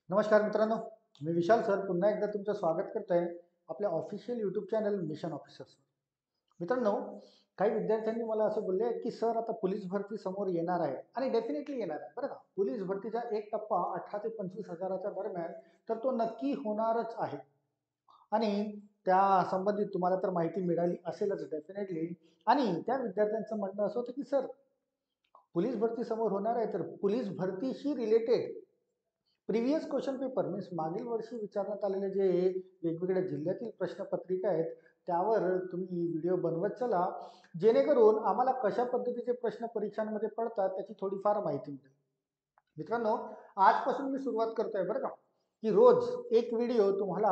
नमस्कार मित्रांनो, मी विशाल सर पुन्हा एकदा तुमचं स्वागत करतोय आपल्या official YouTube channel mission officers. मित्रांनो, काही विद्यार्थ्यांनी मला असं बोलले की सर आता पोलीस भरती समोर येणार आहे आणि डेफिनेटली येणार आहे बरं का. पोलीस भरतीचा एक टप्पा 18 ते 25 हजाराच्या दरम्यान, तर तो नक्की होणारच आहे आणि त्या संबंधित तुम्हाला तर माहिती मिळाली असेलच डेफिनेटली. आणि त्या विद्यार्थ्यांचं म्हणणं असं होतं की सर पोलीस भरती समोर होणार आहे, तर पोलीस भरतीशी related previous question paper means मागील वर्षी विचारण्यात आलेले जे वेगवेगळ्या जिल्ह्यातील प्रश्नपत्रिका आहेत त्यावर तुम्ही व्हिडिओ बनवत चला, जेणेकरून आम्हाला कशा पद्धतीचे प्रश्न परीक्षांमध्ये पडतात त्याची थोडीफार माहिती मिळेल. मित्रांनो, आजपासून मी सुरुवात करतोय बरं का, की रोज एक व्हिडिओ तुम्हाला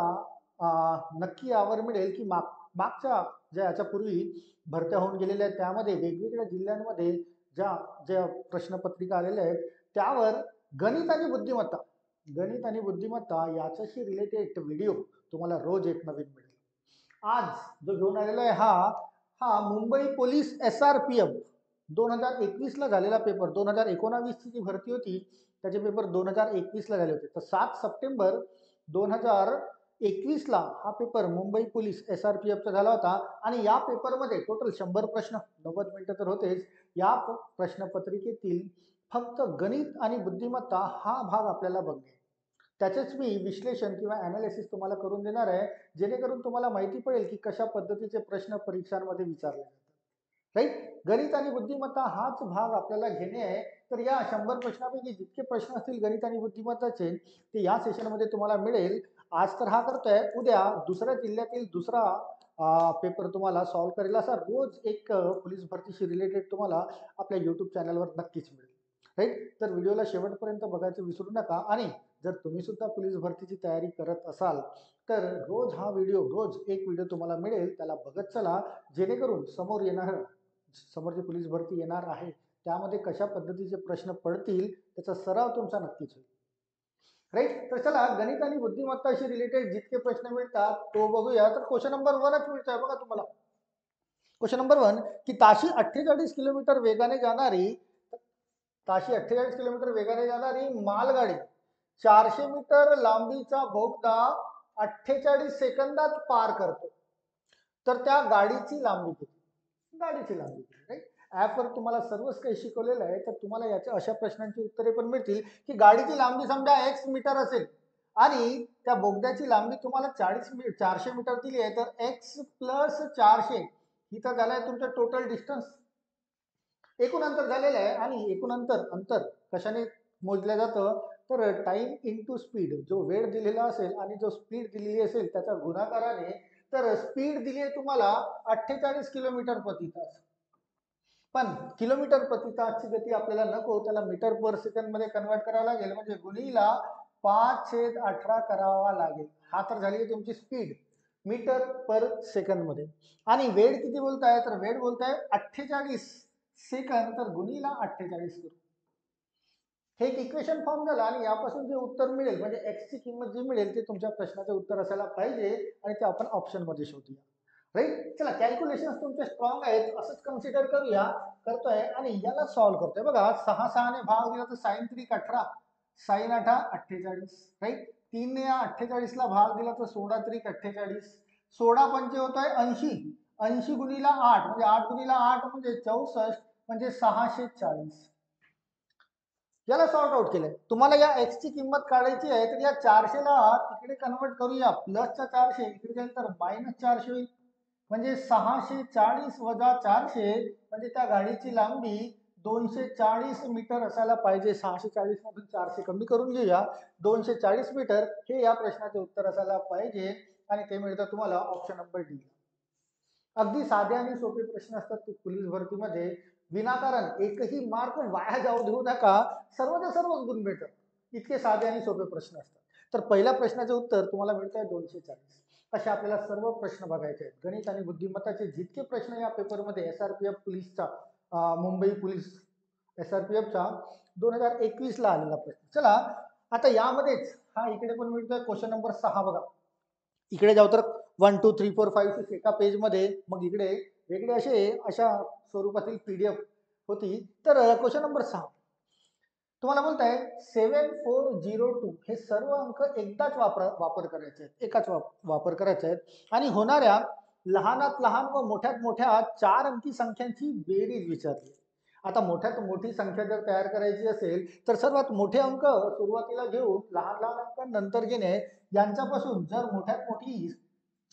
नक्की यावर मिळेल की मागच्या ज्या याच्यापूर्वी भरत्या होऊन गेलेल्या आहेत त्यामध्ये वेगवेगळ्या जिल्ह्यांमध्ये ज्या ज्या प्रश्नपत्रिका आलेल्या आहेत त्यावर गणित आणि बुद्धिमत्ता गणित आणि बुद्धिमत्ता याच्याशी रिलेटेड व्हिडिओ तुम्हाला रोज एक नवीन मिळेल. आज जो घेऊन आलेला आहे हा हा मुंबई पोलीस SRPF 2021 ला झालेला पेपर. 2019 ची जी भरती होती त्याचे पेपर 2021 ला झाले होते. तर 7 सप्टेंबर 2021 ला हा पेपर मुंबई पोलीस SRPF चा झाला होता आणि या पेपरमध्ये टोटल 100 प्रश्न, 90 मिनिटं तर होतेच. या प्रश्नपत्रिकेतील फक्त गणित आणि बुद्धिमत्ता हा भाग आपल्याला बघणे, त्याचेच मी विश्लेषण किंवा ॲनालिसिस तुम्हाला करून देणार आहे, जेणेकरून तुम्हाला माहिती पडेल की कशा पद्धतीचे प्रश्न परीक्षांमध्ये विचारले जातात. राईट. गणित आणि बुद्धिमत्ता हाच भाग आपल्याला घेणे आहे. तर या 100 प्रश्नापैकी जितके प्रश्न असतील गणित आणि बुद्धिमत्ताचे ते या सेशनमध्ये तुम्हाला मिळेल. आज तर हा करतोय, उद्या दुसऱ्या जिल्ह्यातील दुसरा पेपर तुम्हाला सॉल्व्ह करेल असा रोज एक पोलीस भरतीशी रिलेटेड तुम्हाला आपल्या यूट्यूब चॅनलवर नक्कीच मिळेल. राईट. तर व्हिडिओला शेवटपर्यंत बघायचं विसरू नका आणि जर तुम्ही सुद्धा पोलीस भरतीची तयारी करत असाल तर रोज हा व्हिडिओ, रोज एक व्हिडिओ तुम्हाला मिळेल, त्याला बघत चला, जेणेकरून समोर जी पोलीस भरती येणार आहे त्यामध्ये कशा पद्धतीचे प्रश्न पडतील त्याचा सराव तुमचा नक्कीच होईल. राईट. तर चला, गणित आणि बुद्धिमत्ताशी रिलेटेड जितके प्रश्न मिळतात तो बघूया. तर क्वेश्चन नंबर 1च मिळतोय बघा तुम्हाला. क्वेश्चन नंबर 1 की ताशी 48 किलोमीटर वेगाने जाणारी ताशी 48 किलोमीटर वेगाने जाणारी मालगाडी 400 मीटर लांबीचा बोगदा 48 सेकंदात पार करतो, तर त्या गाडीची लांबी किती? गाडीची लांबी किती? राईट. ॲपवर तुम्हाला सर्वच काही शिकवलेलं आहे, तर तुम्हाला याच्या अशा प्रश्नांची उत्तरे पण मिळतील की गाडीची लांबी समजा x मीटर असेल आणि त्या बोगद्याची लांबी तुम्हाला 400 मीटर दिली आहे, तर x प्लस 400 ही तर झालाय तुमचं टोटल डिस्टन्स, एकूण अंतर झालेलं आहे. आणि एकूण अंतर कशाने मोजलं जातं? तर टाइम इंटू स्पीड. जो वेळ दिलेला असेल आणि जो स्पीड दिलेली असेल त्याच्या गुणाकाराने. तर स्पीड दिली आहे तुम्हाला 48 किलोमीटर प्रति तास, पण किलोमीटर प्रति तासची गती आपल्याला नको, त्याला मीटर पर सेकंड मध्ये कन्वर्ट करावं लागेल, म्हणजे गुणीला 5/18 करावा लागेल. हा तर झाली आहे तुमची स्पीड मीटर पर सेकंद मध्ये. आणि वेळ किती बोलताय? तर वेळ बोलताय 48 सेकंद, तर गुणीला 48 करू. हे एक इक्वेशन फॉर्म झालं आणि यापासून जे उत्तर मिळेल म्हणजे x ची किंमत जी मिळेल ते तुमच्या प्रश्नाचे उत्तर असायला पाहिजे आणि ते आपण ऑप्शन मध्ये शोधूया. राईट. चला, कॅल्क्युलेशन तुमचे स्ट्रॉंग आहेत असंच कन्सिडर करतोय आणि याला सॉल्व्ह करतोय. बघा, 6 ने भाग दिला तर साइन 3 18, साइन 8 48. राईट. 3 ने 48 ला भाग दिला तर 16 3 48, 16 पंचे होतोय 80, 80 गुणीला 8 म्हणजे 8 गुणीला 8 म्हणजे 64, म्हणजे 640. याला सॉर्ट आउट केलंय. तुम्हाला या x ची किंमत काढायची आहे, तर या 400 ला तिकडे कन्वर्ट करूया, प्लसचा 400 इकडे जाईल तर -400 होईल, म्हणजे 640 वजा 400 म्हणजे त्या गाडीची लांबी 240 मीटर असायला पाहिजे. 640 मधून 400 कमी करून घेऊया, 240 मीटर हे या प्रश्नाचे उत्तर असायला पाहिजे आणि ते मिळतं तुम्हाला ऑप्शन नंबर डी. अगदी साधे आणि सोपे प्रश्न असतात पोलीस भरतीमध्ये. विनाकारण एकही मार्क वाया जाऊ देऊ नका, सर्वच्या सर्वच गुण मिळतात. इतके साधे आणि सोपे प्रश्न असतात. तर पहिल्या प्रश्नाचे उत्तर तुम्हाला मिळत आहे 240. असे आपल्याला सर्व प्रश्न बघायचे आहेत. गणित आणि बुद्धिमत्ताचे जितके प्रश्न या पेपरमध्ये SRPF पोलीसचा मुंबई पोलीस SRPFचा 2021 ला आलेला प्रश्न. चला, आता यामध्येच हा इकडे पण मिळतोय क्वेश्चन नंबर 6 बघा. इकडे जाऊ तर 1 2 3 4 5 6 एका पेजमध्ये, मग इकडे वेगळे अशा स्वरूपातील PDF होती. तर क्वेश्चन नंबर 6 तुम्हाला बोलताय 7402 हे सर्व अंक एकदाच वापर करायचे आहेत, एकाच वापर करायचे आहेत आणि होणाऱ्या लहानात लहान व मोठ्यात मोठ्या 4 अंकी संख्यांची बेरीज विचारली. आता मोठ्यात मोठी संख्या जर तयार करायची असेल तर सर्वात मोठे अंक सुरुवातीला घेऊन लहान लहान अंक नंतर घेणे, यांच्यापासून जर मोठ्यात मोठी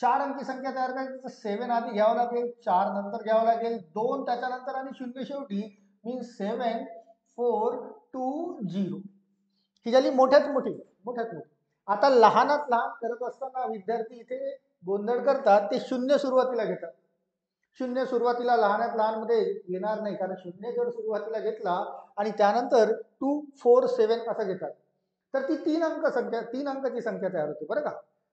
4 अंकी संख्या तयार करायची तर 7 आधी घ्यावं लागेल, 4 नंतर घ्यावं लागेल, 2 त्याच्यानंतर आणि 0 शेवटी, मीन्स 7420 ही झाली मोठ्यात मोठी. आता लहानात लहान करत असताना विद्यार्थी इथे गोंधळ करतात, ते शून्य सुरुवातीला घेतात. शून्य सुरुवातीला लहानात लहान मध्ये येणार नाही, कारण शून्य जर सुरुवातीला घेतला आणि त्यानंतर 247 असं घेतात तर ती 3 अंकाची संख्या तयार होते बरं का.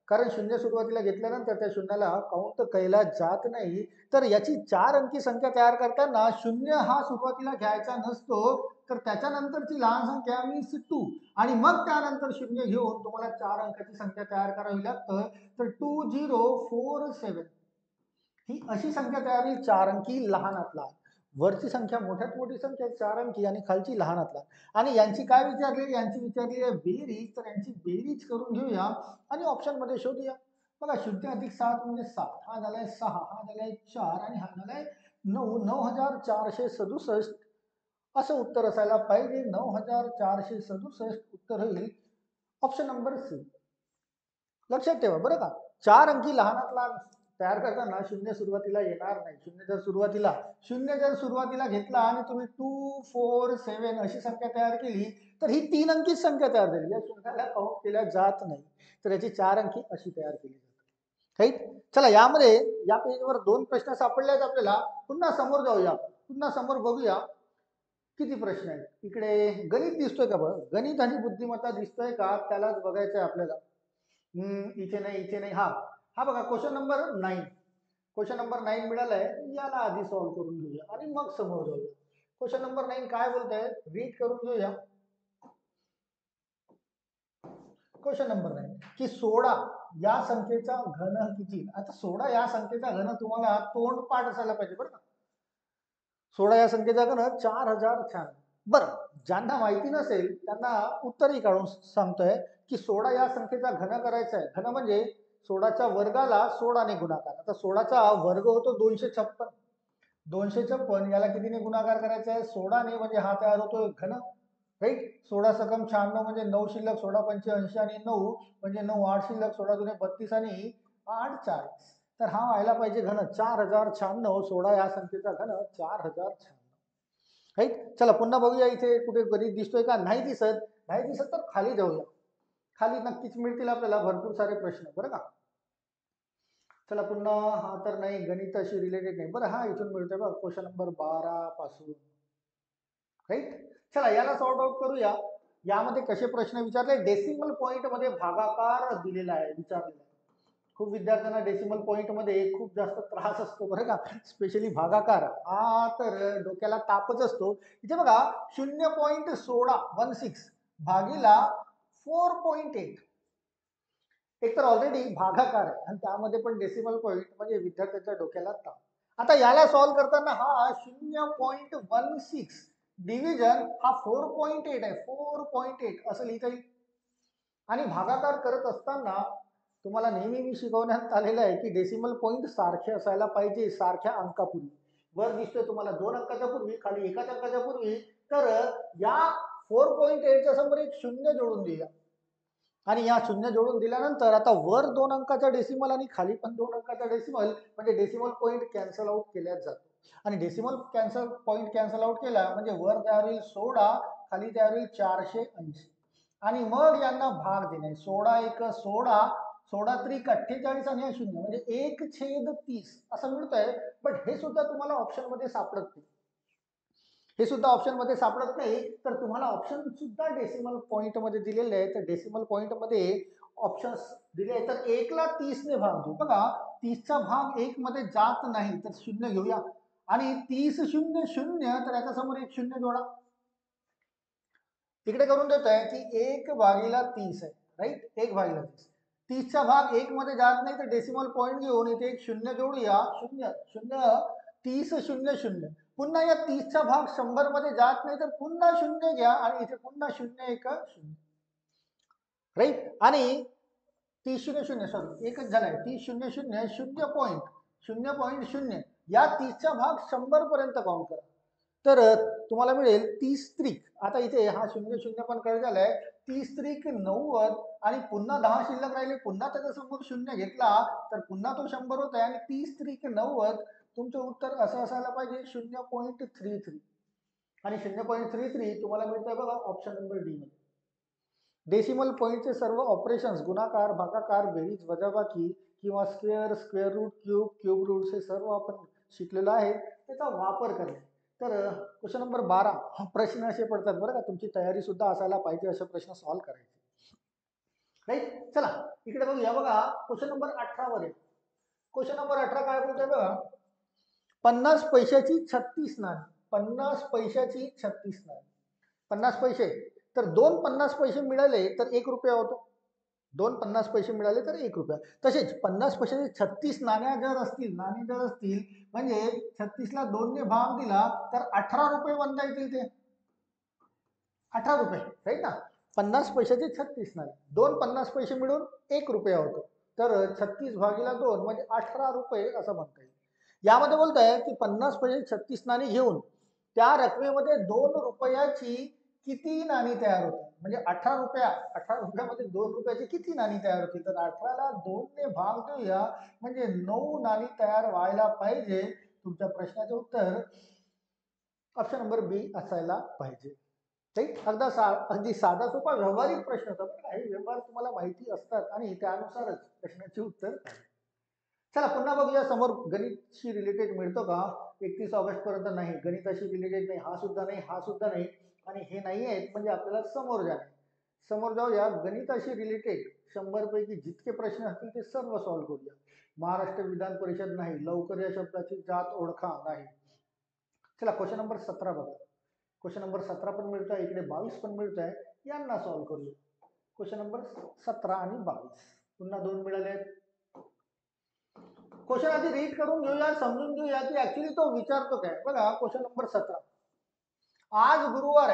कारण शून्य सुरुवातीला घेतल्यानंतर त्या शून्याला काउंट केला जात नाही. तर याची 4 अंकी संख्या तयार करताना शून्य हा सुरुवातीला घ्यायचा नसतो, तर त्याच्यानंतरची लहान संख्या मीन्स 2 आणि मग त्यानंतर शून्य घेऊन तुम्हाला 4 अंकाची संख्या तयार करावी लागतं. तर 2047 ही अशी संख्या तयार होईल 4 अंकी लहानात लहान. वरची संख्या मोठ्यात मोठी संख्या 4 अंकी आणि खालची लहानात लहान. आणि यांची काय विचारली, यांची विचारली आहे बेरीज. तर यांची बेरीज करून घेऊया आणि ऑप्शन मध्ये शोधूया. बघा 0+7 म्हणजे 7, हा झालाय 6, हा झालाय 4 आणि हा झालाय 9, 9467 असं उत्तर असायला पाहिजे. 9467 उत्तर होईल ऑप्शन नंबर सी. लक्षात ठेवा बरं का. 4 अंकी लहानात लहान तयार करताना शून्य सुरुवातीला येणार नाही. शून्य जर सुरुवातीला घेतला आणि तुम्ही 247 अशी संख्या तयार केली तर ही 3 अंकी संख्या तयार झाली. या शून्याला काउंट केल्या जात नाही, तर याची 4 अंकी अशी तयार केली जाते. राईट. चला यामध्ये या पेजवर 2 प्रश्न सापडले आहेत आपल्याला. पुन्हा समोर जाऊया, पुन्हा समोर बघूया किती प्रश्न आहेत. इकडे गणित दिसतोय का बघ, गणित आणि बुद्धिमत्ता दिसतोय का, त्यालाच बघायचंय आपल्याला. इथे नाही. हा हा बघा क्वेश्चन नंबर 9. क्वेश्चन नंबर 9 मिळालाय, याला आधी सॉल्व्ह करून घेऊया आणि मग समोर जाऊया. क्वेश्चन नंबर 9 काय बोलतंय, रीड करून घेऊया. क्वेश्चन नंबर 9 की 16 या संख्येचा घन किती. आता 16 या संख्येचा घन तुम्हाला तोंडपाठ असायला पाहिजे बरं का. 16 या संख्येचा घन 4096. बरं, ज्यांना माहिती नसेल त्यांना उत्तरही काढून सांगतोय की 16 या संख्येचा घन करायचा आहे. घन म्हणजे 16च्या वर्गाला 16 ने गुणाकार. आता 16चा वर्ग होतो 256. 256 याला कितीने गुणाकार करायचा आहे, 16 ने, म्हणजे हा तयार होतो घन. राईट. 16 सकम 96 म्हणजे 9 शिल्लक, 16 पंचे 80 आणि 9 म्हणजे 9, 8 शिल्लक, 16 दुने 32 आणि 8 40. तर हा व्हायला पाहिजे घन 4096. 16 या संख्येचा घन 4096. राईट. चला पुन्हा बघूया, इथे कुठे गणित दिसतोय का, नाही दिसत. नाही दिसत तर खाली जाऊया. खाली नक्कीच मिळतील आपल्याला भरपूर सारे प्रश्न बरं का. चला पुन्हा, हा तर नाही, गणिताशी रिलेटेड नाही. बरं हा इथून मिळतोय बघ, क्वेश्चन नंबर 12 पासून. राईट. चला याला सॉर्ट आउट करूया. यामध्ये कसे प्रश्न विचारले, डेसिमल पॉइंट मध्ये भागाकार दिलेला आहे, विचारलेला आहे. खूप विद्यार्थ्यांना डेसिमल पॉइंट मध्ये खूप जास्त त्रास असतो बरं का, स्पेशली भागाकार हा तर डोक्याला तापच असतो. इथे बघा 0.16 भागीला 4.8. एक तर ऑलरेडी भागाकार आहे आणि त्यामध्ये पण डेसिमल पॉइंट म्हणजे विद्यार्थ्यांच्या डोक्याला ताप. आता याला सॉल्व्ह करताना हा 0.16 डिव्हिजन हा 4.8 आहे, 4.8 असं लिहिता येईल. आणि भागाकार करत असताना तुम्हाला नेहमी मी शिकवण्यात आलेलं आहे की डेसिमल पॉइंट सारखे असायला पाहिजे, सारख्या अंकापूर्वी. वर दिसतोय तुम्हाला 2 अंकाच्या पूर्वी, खाली 1 अंकाच्या पूर्वी. तर या 4.8च्या समोर एक शून्य जोडून देऊया आणि या शून्य जोडून दिल्यानंतर आता वर 2 अंकाचा डेसिमल आणि खाली पण 2 अंकाचा डेसिमल, म्हणजे डेसिमल पॉइंट कॅन्सल आउट केल्या जातो. आणि डेसिमल पॉइंट कॅन्सल आउट केला म्हणजे वर तयार होईल 16, खाली तयार होईल 480 आणि मग यांना भाग देणे. 16 एक 16, 16 त्रिक 48 आणि हा शून्य म्हणजे 1/30 असं मिळतंय. पण हे सुद्धा तुम्हाला ऑप्शन मध्ये सापडत नाही. हे सुद्धा ऑप्शन मध्ये सापडत नाही, तर तुम्हाला ऑप्शन सुद्धा डेसिमल पॉइंट मध्ये दिलेले आहे. तर डेसिमल पॉइंट मध्ये ऑप्शन्स दिले आहेत. तर 1 ला 30 ने भाग देऊ. बघा 30चा भाग 1 मध्ये जात नाही, तर शून्य घेऊया आणि 30 0 0, तर याच्या समोर एक शून्य जोडा. तिकडे करून देत आहे की 1/30 आहे. राईट. 1/30. 30चा भाग 1 मध्ये जात नाही, तर डेसिमल पॉइंट घेऊन इथे एक शून्य जोडूया. 0 0 30 0 0 पुन्हा या 30चा भाग 100 मध्ये जात नाही तर पुन्हा 0 घ्या आणि इथे पुन्हा 0 1 0, राईट. आणि 30 0 0 सॉरी एकच झालाय, 30 0 0 0.0 या 30चा भाग 100 पर्यंत काउंट करा. तर तुम्हाला मिळेल 30 त्रिक. आता इथे हा 0 0 पण कट झालाय, 30 त्रिक 90 आणि पुन्हा 10 शिल्लक राहिले, पुन्हा त्याच्या समोर 0 घेतला तर पुन्हा तो 100 होत आहे आणि 30 त्रिक 90. तुमचं उत्तर असं असायला पाहिजे 0.33 आणि 0.33 तुम्हाला मिळतंय बघा ऑप्शन नंबर डी मध्ये. डेसिमल पॉईंटचे सर्व ऑपरेशन्स गुणाकार, भागाकार, बेरीज, वजाबाकी किंवा square, square root, cube, cube root हे सर्व आपण शिकलेलो आहे, त्याचा वापर करणे. तर क्वेश्चन नंबर 12 प्रश्न असे पडतात बरं का, तुमची तयारी सुद्धा असायला पाहिजे असे प्रश्न सॉल्व्ह करायचे, राईट. चला इकडे बघूया. बघा क्वेश्चन नंबर 18 वर. क्वेश्चन नंबर 18 काय बोलतोय बघा, 50 पैशाची 36 नाणी. 50 पैशाची 36 नाणी. 50 पैसे तर 2 50 पैसे मिळाले तर 1 रुपया होतो. 2 50 पैसे मिळाले तर 1 रुपया. तसेच 50 पैशाचे 36 नाण्या जर असतील, म्हणजे 36 ला 2 ने भाग दिला तर 18 रुपये बनता येतील. ते 18 रुपये, राईट ना. 50 पैशाचे 36 नाणे, 2 50 पैसे मिळून 1 रुपया होतो. तर 36 भागीला 2 म्हणजे 18 रुपये असं म्हणता येईल. यामध्ये बोलत आहे की 50 पैसे 36 नाणी घेऊन त्या रकमेमध्ये 2 रुपयाची किती नाणी तयार होते. म्हणजे 18 रुपयामध्ये 2 रुपयाची किती नाणी तयार होती. तर 18 ला 2 ने भाग देऊया म्हणजे 9 नाणी तयार व्हायला पाहिजे. तुमच्या प्रश्नाचे उत्तर ऑप्शन नंबर बी असायला पाहिजे. अगदी साधा सोपा व्यवहारिक प्रश्न होता. काही व्यवहार तुम्हाला माहिती असतात आणि त्यानुसारच प्रश्नाचे उत्तर. चला पुन्हा बघूया. समोर गणितशी रिलेटेड मिळतो का. 31 ऑगस्ट पर्यंत नाही, गणिताशी रिलेटेड नाही, हा सुद्धा नाही, हा सुद्धा नाही आणि हे नाही आहेत म्हणजे आपल्याला समोर जाऊया. गणिताशी रिलेटेड 100 पैकी जितके प्रश्न असतील ते सर्व सॉल्व्ह करूया. महाराष्ट्र विधान परिषद नाही, लवकर या शब्दाची जात ओळखा नाही. चला क्वेश्चन नंबर 17 बघा. क्वेश्चन नंबर 17 पण मिळतो आहे, इकडे 22 पण मिळतो आहे, यांना सॉल्व्ह करूया. क्वेश्चन नंबर 17 आणि 22 पुन्हा 2 मिळाले. क्वेश्चन आधी रीड करून घेऊया, समजून घेऊया की ऍक्च्युली तो विचारतो काय. बघा क्वेश्चन नंबर 17. आज गुरुवार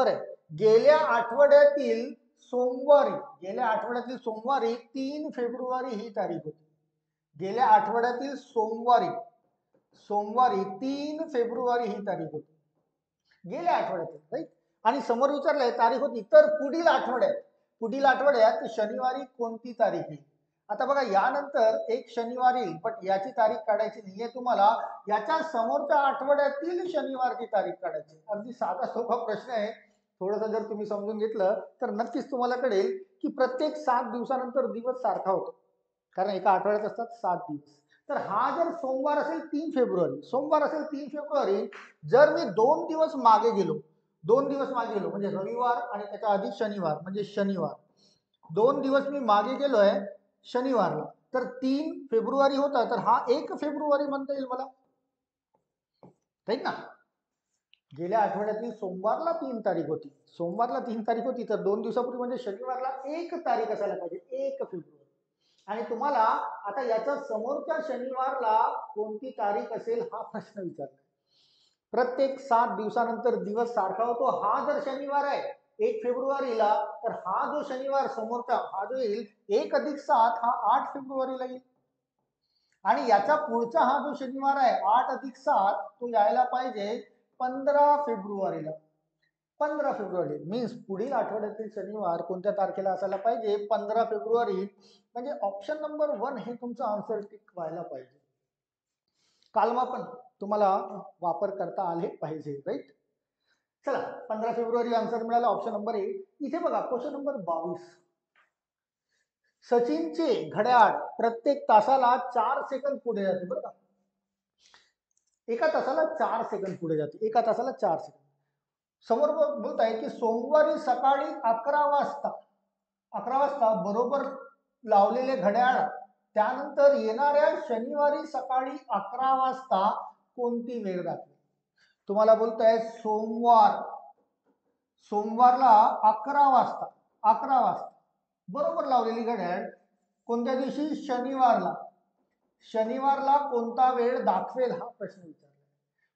आहे. गेल्या आठवड्यातील सोमवारी 3 फेब्रुवारी ही तारीख होती. गेल्या आठवड्यातील सोमवारी 3 फेब्रुवारी ही तारीख होती. गेल्या आठवड्यातील, राईट. आणि समोर विचारलंय तारीख होती तर पुढील आठवड्यात शनिवारी कोणती तारीख येईल. आता बघा यानंतर एक शनिवार येईल, पण याची तारीख काढायची नाहीये तुम्हाला, याच्या समोरच्या आठवड्यातील शनिवारची तारीख काढायची. अगदी साधा सोपा प्रश्न आहे. थोडंसं जर तुम्ही समजून घेतलं तर नक्कीच तुम्हाला कळेल की प्रत्येक 7 दिवसानंतर दिवस सारखा होतो, कारण एका आठवड्यात असतात 7 दिवस. तर हा जर सोमवार असेल 3 फेब्रुवारी, जर मी 2 दिवस मागे गेलो म्हणजे रविवार आणि त्याच्या आधी शनिवार म्हणजे शनिवार, 2 दिवस मी मागे गेलोय शनिवारला, तर 3 फेब्रुवारी होता, तर हा 1 फेब्रुवारी म्हणता येईल मला, राईट ना. गेल्या आठवड्यातील सोमवारला 3 तारीख होती, तर 2 दिवसापूर्वी म्हणजे शनिवारला 1 तारीख असायला पाहिजे, 1 फेब्रुवारी. आणि तुम्हाला आता याच्या समोरच्या शनिवारला कोणती तारीख असेल हा प्रश्न विचारला. प्रत्येक 7 दिवसानंतर दिवस सारखा होतो. हा जर शनिवार आहे 1 फेब्रुवारीला, तर हा जो शनिवार समोरचा हा जो येईल 1 अधिक 7 हा 8 फेब्रुवारीला येईल. आणि याचा पुढचा हा जो शनिवार आहे 8 अधिक 7 तो यायला पाहिजे 15 फेब्रुवारीला. 15 फेब्रुवारी मीन्स पुढील आठवड्यातील शनिवार कोणत्या तारखेला असायला पाहिजे, 15 फेब्रुवारी. म्हणजे ऑप्शन नंबर 1 हे तुमचं आन्सर टिक व्हायला पाहिजे. कालमा पण तुम्हाला वापर करता आले पाहिजे, राईट. चला 15 फेब्रुवारी आन्सर मिळाला, ऑप्शन नंबर 1. इथे बघा क्वेश्चन नंबर 22. सचिनचे घड्याळ प्रत्येक तासाला 4 सेकंद पुढे जाते बरं का. एका तासाला 4 सेकंद पुढे जाते, समोर बोलत आहे की सोमवारी सकाळी 11 वाजता बरोबर लावलेले घड्याळ त्यानंतर येणाऱ्या शनिवारी सकाळी 11 वाजता कोणती वेळ दाखवेल. तुम्हाला बोलत आहे सोमवारला 11 वाजता बरोबर लावलेली घड्याळ कोणत्या दिवशी, शनिवारला. शनिवारला कोणता वेळ दाखवेल हा प्रश्न विचारला.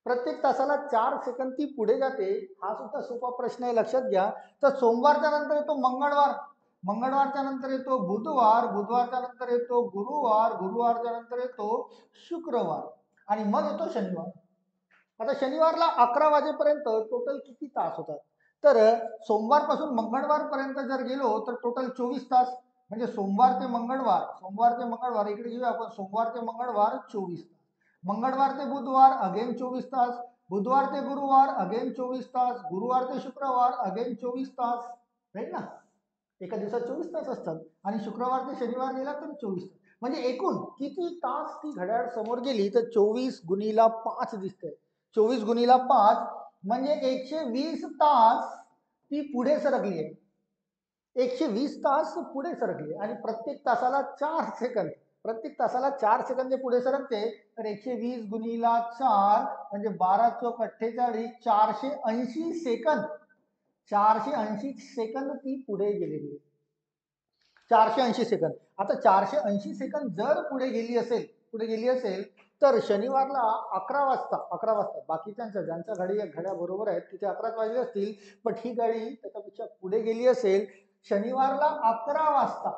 प्रत्येक तासाला 4 सेकंद ती पुढे जाते, हा सुद्धा सोपा प्रश्न आहे, लक्षात घ्या. तर सोमवारच्या नंतर येतो मंगळवार, मंगळवारच्या नंतर येतो बुधवार, बुधवारच्या नंतर येतो गुरुवार, गुरुवारच्या नंतर येतो शुक्रवार आणि मग येतो शनिवार. आता शनिवारला 11 वाजेपर्यंत टोटल किती तास होतात? तर सोमवारपासून मंगळवारपर्यंत जर गेलो तर टोटल 24 तास. म्हणजे सोमवार ते मंगळवार, सोमवार ते मंगळवार इकडे घेऊया आपण, सोमवार ते मंगळवार 24 तास, मंगळवार ते बुधवार अगेन 24 तास, बुधवार ते गुरुवार अगेन 24 तास, गुरुवार ते शुक्रवार अगेन 24 तास, राईट ना. एका दिवसात 24 तास असतात आणि शुक्रवार ते शनिवार गेला तर 24 तास. म्हणजे एकूण किती तास ती घड्याळ समोर गेली तर 24 गुणीला 5 दिसतंय. 24 गुणीला 5 म्हणजे 120 तास ती पुढे सरकली आहे. 120 तास पुढे सरकली आणि प्रत्येक तासाला 4 सेकंद, प्रत्येक तासाला 4 सेकंद पुढे सरकते. तर 120 गुणीला 4 म्हणजे 12 चोक 48, 480 सेकंद, 480 सेकंद ती पुढे गेलेली आहे. 480 सेकंद. आता 480 सेकंद जर पुढे गेली असेल, पुढे गेली असेल तर शनिवारला 11 वाजता, 11 वाजता बाकीच्यांच्या ज्यांच्या घड्या बरोबर आहेत तिथे 11 वाजले असतील, पण ही गाडी त्याच्यापेक्षा पुढे गेली असेल. शनिवारला 11 वाजता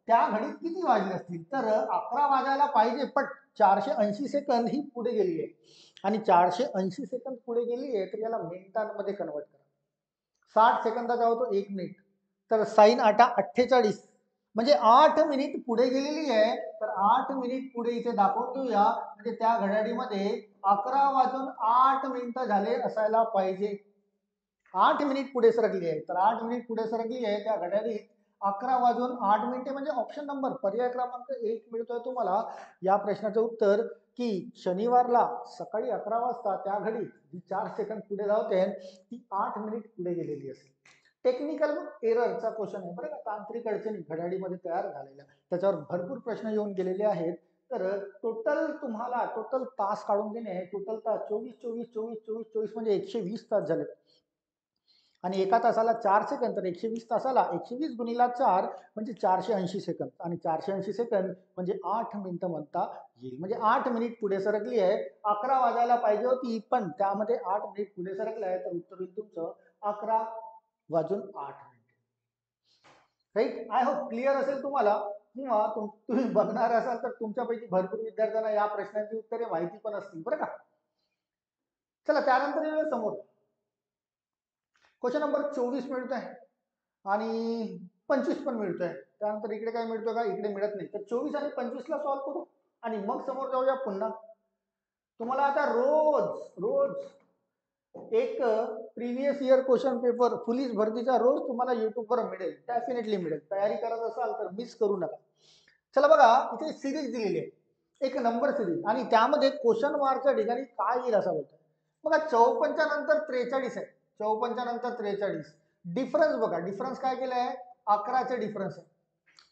त्या घडीत किती वाजले असतील? तर 11 वाजायला पाहिजे, पण 480 सेकंद ही पुढे गेली आहे आणि 480 सेकंद पुढे गेली आहे तर याला मिनिटांमध्ये कन्वर्ट करा. 60 सेकंदाचा होतो 1 मिनिट, तर साइन 8 48 म्हणजे 8 मिनिट पुढे गेलेली आहे. तर 8 मिनिट पुढे इथे दाखवून देऊया, म्हणजे त्या घड्याळीमध्ये 11 वाजून 8 मिनिटं झाले असायला पाहिजे. 8 मिनिट पुढे सरकली आहे, तर 8 मिनिट पुढे सरकली आहे त्या घड्याळीत 11 वाजून 8 मिनिटे. म्हणजे ऑप्शन नंबर पर्याय क्रमांक 1 मिळतोय तुम्हाला या प्रश्नाचं उत्तर, की शनिवारला सकाळी 11 वाजता त्या घडीत जी 4 सेकंद पुढे धावते ती 8 मिनिट पुढे गेलेली असेल. टेक्निकल एररचा क्वेश्चन आहे बरं का, तांत्रिक अडचणी घड्याळीमध्ये तयार झालेल्या, त्याच्यावर भरपूर प्रश्न येऊन गेलेले आहेत. तर टोटल तुम्हाला टोटल तास काढून घेणे, टोटल तास 24 24 24 24 24 म्हणजे 120 तास झाले आणि एका तासाला 4 सेकंद, तर 120 तासाला 120 गुणीला 4 म्हणजे 480 सेकंद आणि 480 सेकंद म्हणजे 8 मिनिटं म्हणता येईल. म्हणजे 8 मिनिट पुढे सरकली आहे. 11 वाजायला पाहिजे होती, पण त्यामध्ये 8 मिनिट पुढे सरकलं आहे, तर उत्तर होईल तुमचं 11 वाजून 8 minute. Right. I hope clear असेल तुम्हाला, किंवा तुम्ही बघणार असाल तर तुमच्यापैकी भरपूर विद्यार्थ्यांना या प्रश्नांची उत्तरे माहिती पण असतील बरं का. चला त्यानंतर येऊया समोर. क्वेश्चन नंबर 24 मिळतोय आणि 25 पण मिळतोय. त्यानंतर इकडे काय मिळतोय का? इकडे मिळत नाही. तर 24 आणि 25 ला सॉल्व्ह करू आणि मग समोर जाऊया पुन्हा. तुम्हाला आता रोज रोज एक previous year question paper police भरतीचा रोज तुम्हाला युट्यूबवर मिळेल, डेफिनेटली मिळेल. तयारी करत असाल तर मिस करू नका. चला बघा, इथे सिरीज दिलेली आहे, एक नंबर सिरीज, आणि त्यामध्ये क्वेश्चन मार्कच्या ठिकाणी काय येईल असं बोलतात. बघा 54 नंतर 43 आहे, 54 नंतर 43. डिफरन्स बघा, डिफरन्स काय केलंय? 11चे डिफरन्स आहे.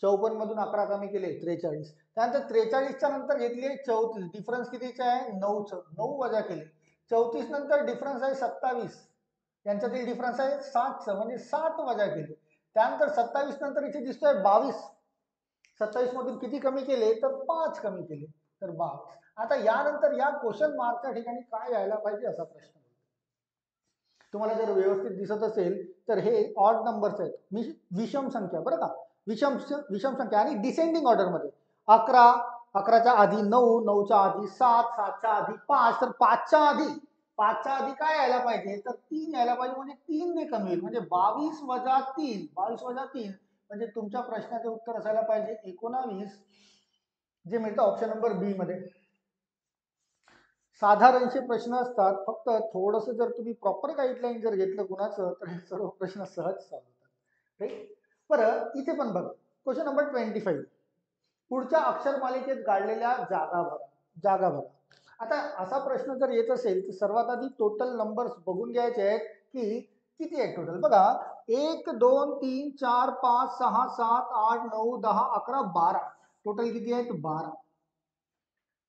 54 मधून 11 कमी केले 43. त्यानंतर 43च्या नंतर घेतली 34, डिफरन्स कितीचे आहे? 9चं, 9 वजा केले. 34 नंतर डिफरन्स आहे 27, यांच्यातील डिफरन्स आहे 7चं, म्हणजे 7 वजा केले. त्यानंतर 27 नंतर इथे दिसतोय 22, 27 मधून किती कमी केले? तर 5 कमी केले, तर 22. आता यानंतर या क्वेश्चन मार्कच्या ठिकाणी काय यायला पाहिजे असा प्रश्न. तुम्हाला जर व्यवस्थित दिसत असेल तर हे ऑड नंबर्स आहेत, विषम संख्या बरं का, विषम संख्या आणि डिसेंडिंग ऑर्डर मध्ये. 11, 11च्या आधी 9, 9च्या आधी 7, 7च्या आधी 5, तर 5च्या आधी काय यायला पाहिजे? तर 3 यायला पाहिजे, म्हणजे 3 ने कमी होईल, म्हणजे 22 वजा 3, 22 वजा 3 म्हणजे तुमच्या प्रश्नाचे उत्तर असायला पाहिजे 19, जे मिळतं ऑप्शन नंबर बी मध्ये. साधारणशे प्रश्न असतात, फक्त थोडंसं जर तुम्ही प्रॉपर गाईडलाईन जर घेतलं कुणाचं तर हे सर्व प्रश्न सहज सॉल्व्ह होतात. राईट. बरं इथे पण बघा, क्वेश्चन नंबर 25. पुढच्या अक्षरमालिकेत गाळलेल्या जागा भरा. आता असा प्रश्न जर येत असेल तर सर्वात आधी टोटल नंबर्स बघून घ्यायचे आहेत, की किती आहेत टोटल. बघा 1 2 3 4 5 6 7 8 9 10 11 12, टोटल किती आहेत? 12.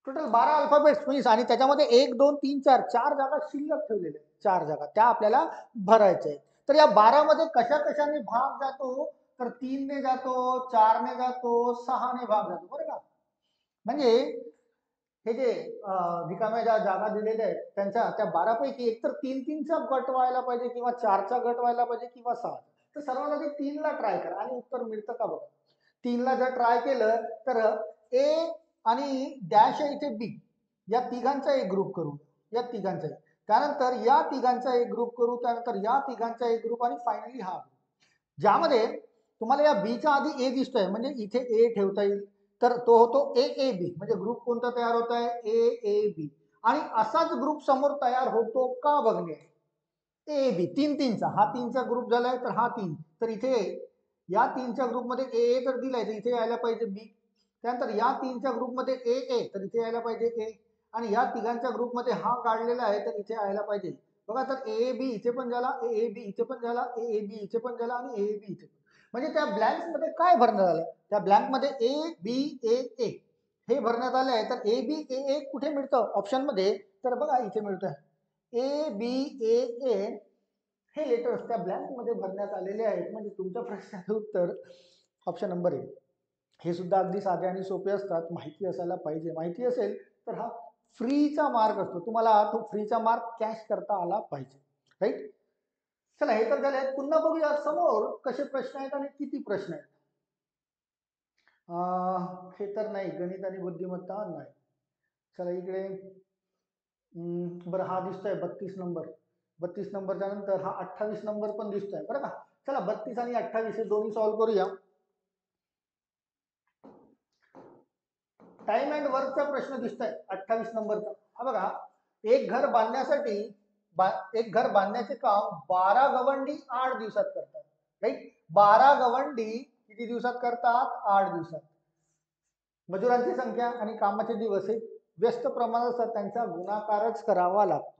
टोटल 12 अल्फाबेट्स आणि त्याच्यामध्ये 1 2 3 4 4 जागा शिल्लक ठेवलेल्या आहेत, 4 जागा त्या आपल्याला भरायच्या आहेत. तर या 12 मध्ये कशा कशाने भाग जातो? तर 3 ने जातो, 4 ने जातो, 6 ने भाग जातो बरं का. म्हणजे हे जे रिकाम्या ज्या जागा दिलेल्या आहेत त्यांच्या त्या 12 पैकी एकतर 3-3चा गट व्हायला पाहिजे किंवा 4चा गट व्हायला पाहिजे किंवा 6. तर सर्वात आधी 3ला ट्राय करा आणि उत्तर मिळतं का बघा. 3ला जर ट्राय केलं तर ए आणि डॅश आहे इथे बी, या तिघांचा एक ग्रुप करू, या तिघांचा त्यानंतर या तिघांचा एक ग्रुप करू, त्यानंतर या तिघांचा एक ग्रुप आणि फायनली हा, ज्यामध्ये तुम्हाला या बीच्या आधी ए दिसतोय म्हणजे इथे ए ठेवता येईल, तर तो होतो ए ए बी. म्हणजे ग्रुप कोणता तयार होत आहे, ए ए बी. आणि असाच ग्रुप समोर तयार होतो का बघणे. ए बी 3-3चा, हा 3चा ग्रुप झालाय तर हा 3, तर इथे या 3च्या ग्रुपमध्ये ए ए जर दिलाय तर इथे यायला पाहिजे बी. त्यानंतर या 3च्या ग्रुपमध्ये ए ए तर इथे यायला पाहिजे ए. आणि या तिघांच्या ग्रुपमध्ये हा काढलेला आहे तर इथे यायला पाहिजे बघा. तर ए बी इथे पण झाला, ए ए बी इथे पण झाला, ए ए बी इथे पण झाला आणि ए बी इथे पण. म्हणजे त्या ब्लँक्स मध्ये काय भरण्यात आलं, त्या ब्लँक मध्ये ए बी ए ए हे भरण्यात आले आहे. तर ए बी ए ए कुठे मिळतं ऑप्शन मध्ये, तर बघा इथे मिळतंय ए बी ए ए हे लेटर्स त्या ब्लँक मध्ये भरण्यात आलेले आहेत. म्हणजे तुमच्या प्रश्नाचं उत्तर ऑप्शन नंबर ए. हे सुद्धा अगदी साधे आणि सोपे असतात, माहिती असायला पाहिजे. माहिती असेल तर हा फ्रीचा मार्क असतो, तुम्हाला तो फ्रीचा मार्क कॅश करता आला पाहिजे, राईट. चला हे तर झाले. पुन्हा बघूया समोर कसे प्रश्न आहेत आणि किती प्रश्न आहेत. हे तर नाही, गणित आणि बुद्धिमत्ता नाही. चला इकडे बरं हा दिसतोय 32 नंबर. 32 नंबरच्या नंतर हा 28 नंबर पण दिसतोय बरं का. चला 32 आणि 28 हे दोन्ही सॉल्व्ह करूया. टाइम अँड वर्कचा प्रश्न दिसतोय 28 नंबरचा. हा बघा, एक घर बांधण्यासाठी एक घर बांधण्याचे काम 12 गवंडी 8 दिवसात करतात, राईट. 12 गवंडी किती दिवसात करतात, 8 दिवसात. मजुरांची संख्या आणि कामाचे दिवस हे व्यस्त प्रमाणात असतात, त्यांचा गुणाकारच करावा लागतो.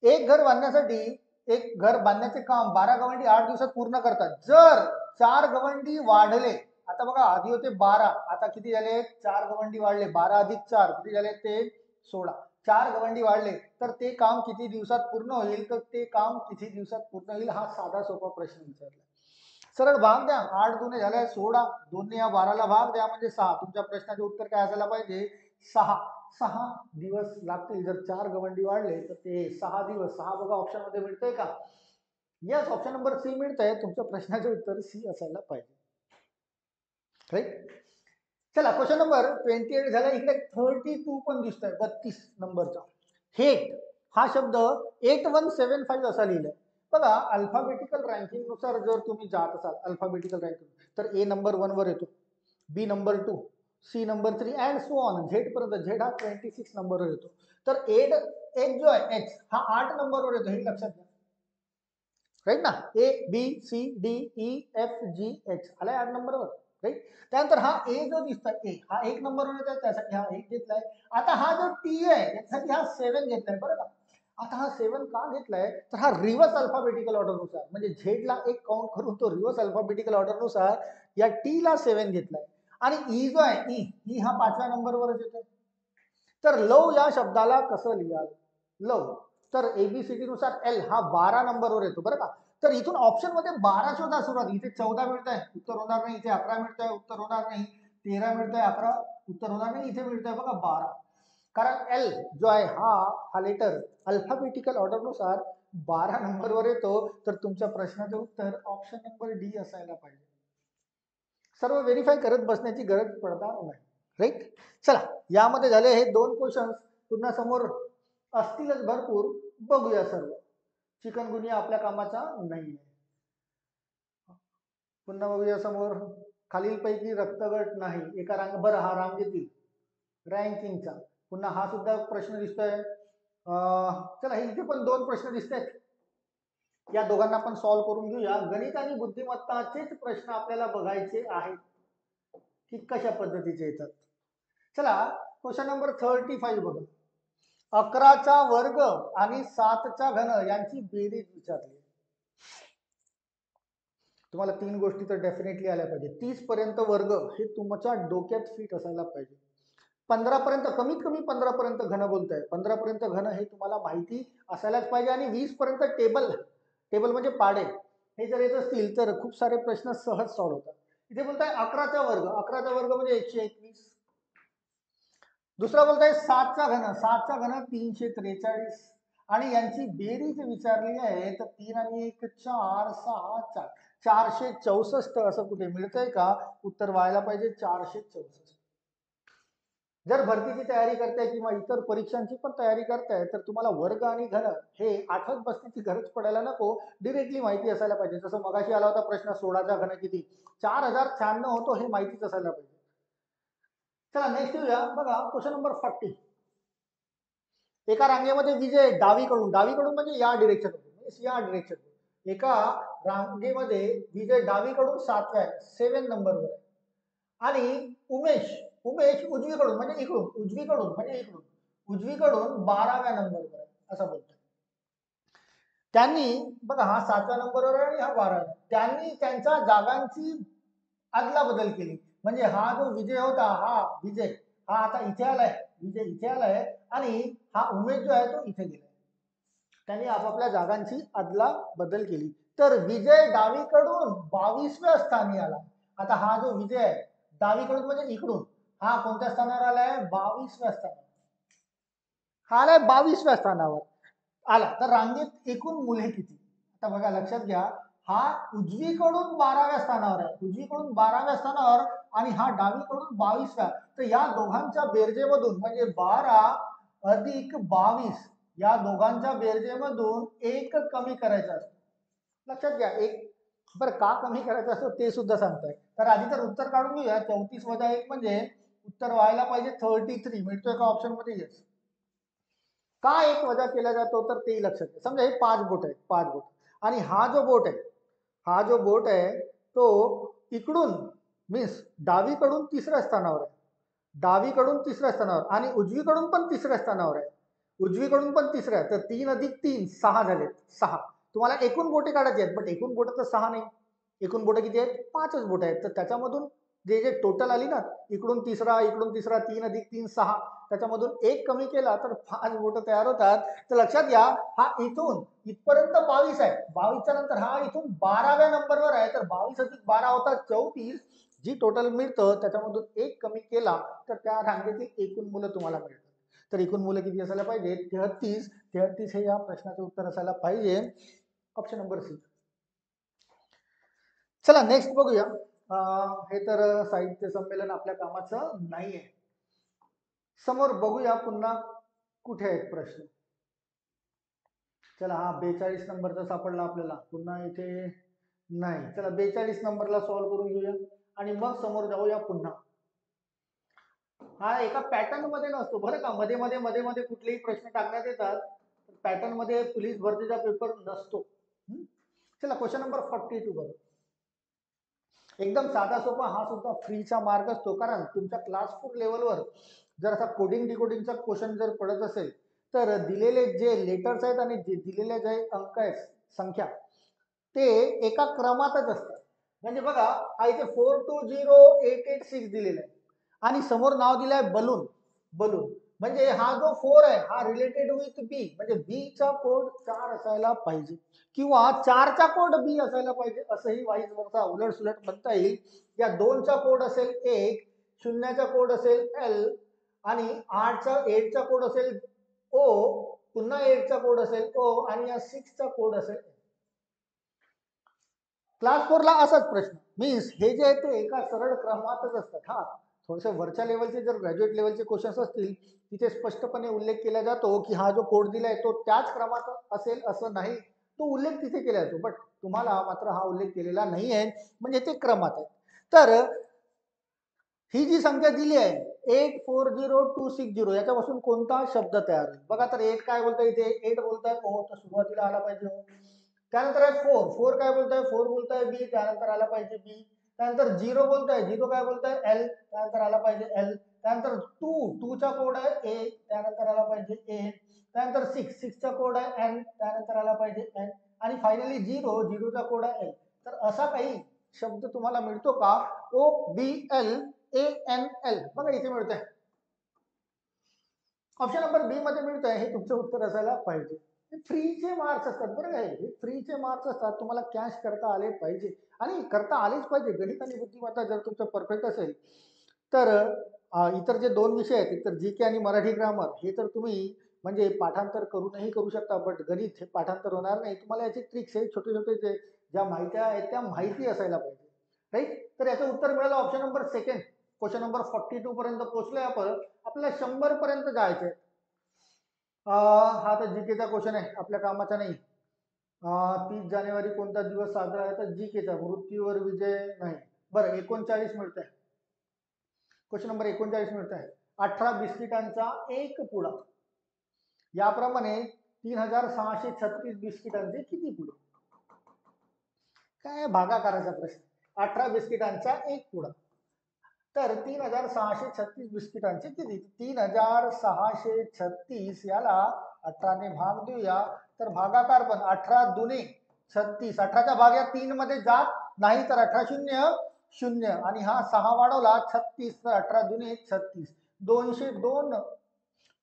एक घर बांधण्यासाठी एक घर बांधण्याचे काम 12 गवंडी 8 दिवसात पूर्ण करतात. जर 4 गवंडी वाढले, आता बघा आधी होते 12, आता किती झाले, 4 गवंडी वाढले, 12 अधिक 4 किती झाले ते 16. 4 गवंडी वाढले तर ते काम किती दिवसात पूर्ण होईल, तर ते काम किती दिवसात पूर्ण होईल, हा साधा सोपा प्रश्न विचारला. सरळ भाग द्या, 8 दुने झाले 16, 2 या 12ला भाग द्या म्हणजे 6. तुमच्या प्रश्नाचे उत्तर काय असायला पाहिजे, 6. 6 दिवस लागतील. जर 4 गवंडी वाढले तर ते 6 दिवस. 6 बघा ऑप्शन मध्ये मिळतंय का, यस ऑप्शन नंबर सी मिळतंय. तुमच्या प्रश्नाचे उत्तर सी असायला पाहिजे, राईट. चला क्वेश्चन नंबर 28 झाला. इकडे 32 पण दिसतोय 32 नंबरचा. हेट हा शब्द 8175 असा लिहिलाय बघा. अल्फाबेटिकल रँकिंग नुसार जर तुम्ही जात असाल अल्फाबेटिकल रँकिंग, तर ए नंबर 1 वर येतो, B number 2, C number 3 and so on Z पर्यंत. झेड हा 26 नंबरवर येतो. तर एच जो आहे एच हा 8 नंबरवर येतो, हे लक्षात घ्या, राईट ना. A B C D E F G H आलाय 8 नंबरवर, राईट. त्यानंतर हा ए जो दिसतोय ए हा 1 नंबरवर येतोय, त्यासाठी हा 1 घेतलाय. आता हा जो टी आहे यासाठी हा 7 घेतलाय बरं का. आता हा 7 का घेतलाय, तर हा रिव्हर्स अल्फाबेटिकल ऑर्डर नुसार, म्हणजे झेड ला 1 काउंट करून तो रिव्हर्स अल्फाबेटिकल ऑर्डर नुसार या टी ला 7 घेतलाय. आणि ई जो आहे ई हा 5व्या नंबरवरच येतोय. तर लव या शब्दाला कसं लिहाल, लव, तर एबीसीडी नुसार एल हा 12 नंबरवर येतो बरं का. तर इथून ऑप्शन मध्ये 12 शोधा सुरुवात. इथे 14 मिळतंय, उत्तर होणार नाही. इथे 11 मिळतंय, उत्तर होणार नाही. 13 मिळतंय, 11 उत्तर होणार नाही. इथे मिळतंय बघा 12. कारण एल जो आहे हा लेटर अल्फाबेटिकल ऑर्डर नुसार 12 नंबरवर येतो. तर तुमच्या प्रश्नाचं उत्तर ऑप्शन नंबर डी असायला पाहिजे. सर्व व्हेरीफाय करत बसण्याची गरज पडणार नाही, राईट. चला यामध्ये झाले हे 2 क्वेश्चन. पुन्हा समोर असतीलच भरपूर, बघूया सर्व. चिकनगुनिया आपल्या कामाचा नाही. पुन्हा बघूया समोर. खालीलपैकी रक्तगट नाही एका बरं हा रांगेतील रँकिंगचा. पुन्हा हा सुद्धा प्रश्न दिसतोय. चला इथे पण 2 प्रश्न दिसत आहेत, या दोघांना पण सॉल्व्ह करून घेऊया. गणित आणि बुद्धिमत्ताचेच प्रश्न आपल्याला बघायचे आहेत की कशा पद्धतीचे येतात. चला क्वेश्चन नंबर 35 बघा. 11चा वर्ग आणि 7चा घन यांची बेरीज विचारली. तुम्हाला 3 गोष्टी तर डेफिनेटली आल्या पाहिजे. 30 पर्यंत वर्ग हे तुमच्या डोक्यात फिट असायला पाहिजे. 15 पर्यंत, कमीत कमी 15 पर्यंत घन बोलताय, 15 पर्यंत घन हे तुम्हाला माहिती असायलाच पाहिजे. आणि 20 पर्यंत टेबल म्हणजे पाडे हे जर येत असतील तर खूप सारे प्रश्न सहज सॉल्व्ह होतात. इथे बोलताय 11चा वर्ग. 11चा वर्ग म्हणजे 121. दुसरा बोलताय 7चा घन 343 आणि यांची बेरीज विचारली आहे तर 3 आणि 1 4 6 4 464 असं कुठे मिळतंय का? उत्तर व्हायला पाहिजे 464. जर भरतीची तयारी करताय किंवा इतर परीक्षांची पण तयारी करताय तर तुम्हाला वर्ग आणि घन हे आठवत बसण्याची गरज पडायला नको, डिरेक्टली माहिती असायला पाहिजे. जसं मगाशी आला होता प्रश्न 16चा घन किती, 4096 होतो, हे माहितीच असायला पाहिजे. चला नेक्स्ट येऊया. बघा क्वेश्चन नंबर 40. एका रांगेमध्ये विजय डावीकडून म्हणजे या डिरेक्शन एका रांगेमध्ये विजय डावीकडून 7 नंबरवर आहे आणि उमेश उजवीकडून म्हणजे उजवीकडून 12व्या नंबरवर आहे असं बोलतोय. त्यांनी बघा हा 7व्या नंबरवर आहे आणि हा 12व्या. त्यांनी त्यांच्या जागांची अदला बदल केली. म्हणजे हा जो विजय होता, हा आता इथे आलाय, विजय इथे आलाय आणि हा उमेश जो आहे तो इथे गेलाय. त्यांनी आपापल्या जागांची अदला बदल केली. तर विजय डावीकडून 22व्या स्थानी आला. आता हा जो विजय आहे डावीकडून म्हणजे इकडून, हा कोणत्या स्थानावर आलाय? 22व्या स्थानावर. हा आलाय 22व्या स्थानावर आला. तर रांगेत एकूण मुले किती? आता बघा लक्षात घ्या, हा उजवीकडून 12व्या स्थानावर आहे, आणि हा डावीकडून 22व्या. तर या दोघांच्या बेरजेमधून म्हणजे 12 अधिक 22 या दोघांच्या बेरजेमधून एक कमी करायचा असतो. लक्षात घ्या, एक बरं का कमी करायचं असतं ते सुद्धा सांगताय. तर आधी तर उत्तर काढून घेऊया. 34 वजा 1 म्हणजे उत्तर व्हायला पाहिजे 33. मिळतोय का ऑप्शन मध्ये? येस. का एक वजा केला जातो तर तेही लक्षात घ्या. समजा हे 5 बोट आणि हा जो बोट आहे तो इकडून मीन्स डावीकडून तिसऱ्या स्थानावर आहे, आणि उजवीकडून पण तिसऱ्या स्थानावर आहे, तर 3 अधिक 3 6 झालेत. 6 तुम्हाला एकूण बोटे काढायचे आहेत, बट एकूण बोट तर 6 नाही, एकूण बोट किती आहेत? 5च बोट आहेत. तर त्याच्यामधून जे टोटल आली ना, इकडून तिसरा 3 अधिक 3 6, त्याच्यामधून एक कमी केला तर 5 बोट तयार होतात. तर लक्षात घ्या, हा इथून इथपर्यंत 22 आहे, 22च्या नंतर हा इथून 12व्या नंबरवर आहे. तर 22 अधिक 12 होतात 34. जी टोटल मिळतं त्याच्यामधून एक कमी केला तर त्या रांगेतील एकूण मुलं तुम्हाला मिळतात. तर एकूण मुलं किती असायला पाहिजे? 33 हे या प्रश्नाचे उत्तर असायला पाहिजे. Option number C. चला नेक्स्ट बघूया. हे तर साहित्य संमेलन आपल्या कामाचं नाहीये. समोर बघूया पुन्हा कुठे आहेत प्रश्न. चला हा 42 नंबरचा सापडला आपल्याला, पुन्हा इथे नाही. चला 42 नंबरला सॉल्व्ह करून घेऊया आणि मग समोर जाऊया पुन्हा. हा एका पॅटर्न मध्ये नसतो बरं का, मध्ये मध्ये कुठलेही प्रश्न टाकण्यात येतात. पॅटर्न मध्ये पोलीस भरतीचा पेपर नसतो. चला क्वेश्चन नंबर 42 बघा. एकदम साधा सोपा, हा सुद्धा फ्रीचा मार्क असतो. कारण तुमच्या क्लास 4 लेवलवर जर असा कोडिंग डिकोडिंगचा क्वेश्चन जर पडत असेल तर दिलेले जे लेटर्स आहेत आणि दिलेले जे अंक आहेत, संख्या, ते एका क्रमातच असतात. म्हणजे बघा हा इथे 420886 दिलेला आहे आणि समोर नाव दिलंय बलून. म्हणजे हा जो 4 आहे हा रिलेटेड विथ बी, म्हणजे बी चा कोड 4 असायला पाहिजे किंवा 4 चा कोड बी असायला पाहिजे, असंही वाईज वरचा उलट सुलट म्हणता येईल. या 2 चा कोड असेल 1, 0 चा कोड असेल एल आणि 8 चा कोड असेल ओ, पुन्हा 8 चा कोड असेल ओ आणि या 6 चा कोड असेल. क्लास 4 ला असाच प्रश्न. मीन्स हे जे आहे ते एका सरळ क्रमातच असतात. हा थोडेसे वरच्या लेवलचे जर ग्रॅज्युएट लेवलचे क्वेश्चन्स असतील तिथे स्पष्टपणे उल्लेख केला जातो की हा जो कोड दिलाय तो त्याच क्रमात असेल असं नाही, तो उल्लेख तिथे केला जातो. बट तुम्हाला मात्र हा उल्लेख केलेला नाही आहे, म्हणजे ते क्रमात आहे. तर ही जी संख्या दिली आहे 840260, याच्यापासून कोणता शब्द तयार होईल? बघा तर 8 काय बोलताय इथे? 8 बोलताय ओ, तर सुरुवातीला आला पाहिजे ओ. त्यानंतर आहे 4 काय बोलताय? 4 बोलताय बी, त्यानंतर आला पाहिजे बी. त्यानंतर 0 बोलताय, 0 काय बोलताय? एल, त्यानंतर आला पाहिजे एल. त्यानंतर 2 चा कोड आहे ए, त्यानंतर आला पाहिजे ए. त्यानंतर 6 चा कोड आहे एन, त्यानंतर आला पाहिजे एन. आणि फायनली 0 चा कोड आहे एल. तर असा काही शब्द तुम्हाला मिळतो का? O B L A N L. बघा इथे मिळतंय, ऑप्शन नंबर बी मध्ये मिळतंय. हे तुमचं उत्तर असायला पाहिजे. फ्रीचे मार्क्स असतात बरं काय, हे फ्रीचे मार्क्स असतात. तुम्हाला कॅश करता आले पाहिजे आणि करता आलेच पाहिजे. गणित आणि बुद्धिमत्ता जर तुमचं परफेक्ट असेल तर इतर जे दोन विषय आहेत, इतर जी के आणि मराठी ग्रामर, हे तर तुम्ही म्हणजे पाठांतर करूनही करू शकता, बट गणित हे पाठांतर होणार नाही. तुम्हाला याची ट्रिक्स आहे, छोटे छोटे जे ज्या माहिती आहेत त्या माहिती असायला पाहिजे, राईट. तर याचं उत्तर मिळालं option number second. Question number 42 पर्यंत पोहोचलोय आपण. आपल्याला 100 पर्यंत जायचंय. हा तर जीकेचा क्वेश्चन आहे, आपल्या कामाचा नाही. 30 जानेवारी कोणता दिवस साजरा आहे? तर जीकेचा, मृत्यूवर विजय नाही. बरं, 39 मिळत आहे. क्वेश्चन नंबर 39 मिळत आहे. 18 बिस्किटांचा एक पुडा. याप्रमाणे 3636 बिस्किटांचे किती पुडे? काय भागाकाराचा प्रश्न. 18 बिस्किटांचा एक पुडा, तर 3636 बिस्किटांचे किती? 3636 याला 18 ने भाग देऊया, तर भागाकार पण 18 दुने 36. 18चा भाग या 3 मध्ये जात नाही, तर 18 शून्य शून्य, आणि हा 6 वाढवला 36, तर 18 दुने 36. 202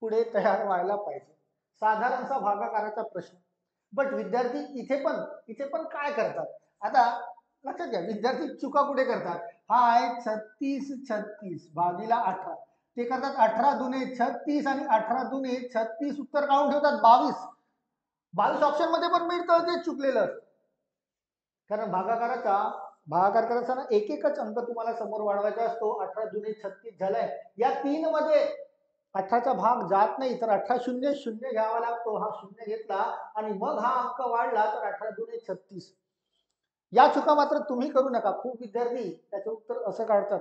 पुढे तयार व्हायला पाहिजे. साधारणसा भागाकाराचा प्रश्न. बट विद्यार्थी इथे पण काय करतात? आता लक्षात घ्या, विद्यार्थी चुका कुठे करतात? हा आहे 36 36 भागीला 18. ते करतात 18 दुने 36 आणि 18 दुने 36, उत्तर काढून ठेवतात 22. 22 ऑप्शन मध्ये पण मिळतं, ते चुकलेलं. कारण भागाकार करताना एक एकच अंक तुम्हाला समोर वाढवायचा असतो. 18 दुने 36 झालाय. या 3 मध्ये 18चा भाग जात नाही, तर 18 शून्य शून्य घ्यावा लागतो. हा शून्य घेतला आणि मग हा अंक वाढला, तर 18 दुने 36. या चुका मात्र तुम्ही करू नका. खूप विद्यार्थी त्याचं उत्तर असं काढतात,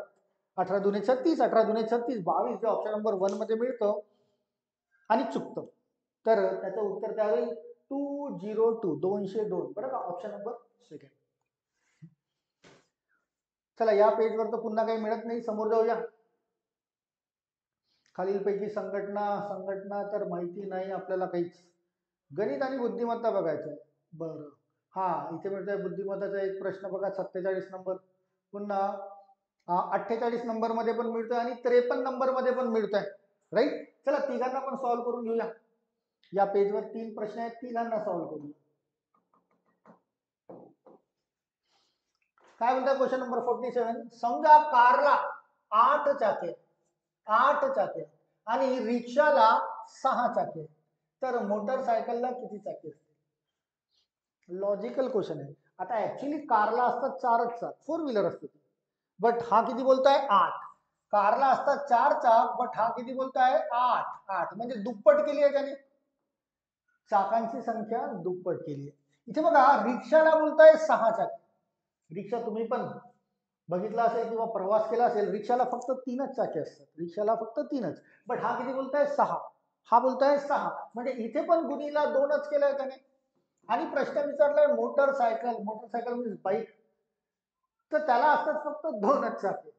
18 दुने 36, 18 दुने 36, 22 जे ऑप्शन नंबर 1 मध्ये मिळतं आणि चुकतं. तर त्याचं उत्तर त्यावेळी 202 बरं का, ऑप्शन नंबर सेकंड. चला, या पेजवर तर पुन्हा काही मिळत नाही, समोर जाऊया. खालीलपैकी संघटना तर माहिती नाही आपल्याला काहीच. गणित आणि बुद्धिमत्ता बघायचं आहे. बरं, हा इथे मिळतोय बुद्धिमत्ताचा एक प्रश्न बघा, 47 नंबर. पुन्हा 48 नंबर मध्ये पण मिळतोय आणि 53 नंबर मध्ये पण मिळतोय, राईट. चला, तिघांना पण सॉल्व्ह करून घेऊया. या पेजवर 3 प्रश्न आहेत, तिघांना सॉल्व्ह करूया. काय म्हणतात क्वेश्चन नंबर 47. समजा कारला 8 चाके आणि रिक्षाला 6 चाके, तर मोटरसायकलला किती चाके असतील? लॉजिकल क्वेश्चन आहे. आता ऍक्च्युली कारला असतात 4च चाक, 4 व्हीलर असते, बट हा किती बोलताय? 8. कारला असतात 4 चाक, बट हा किती बोलताय? 8 म्हणजे दुप्पट केली आहे त्याने, चाकांची संख्या दुप्पट केली आहे. इथे बघा, रिक्षाला बोलताय 6 चाके. रिक्षा तुम्ही पण बघितला असेल किंवा प्रवास केला असेल, रिक्षाला फक्त 3च चाके असतात, रिक्षाला फक्त 3च. बट हा किती बोलताय? 6. हा बोलताय 6, म्हणजे इथे पण गुणीला 2च केलंय त्याने. आणि प्रश्न विचारलाय मोटरसायकल मीन्स बाईक, तर त्याला असतात फक्त 2च चाके,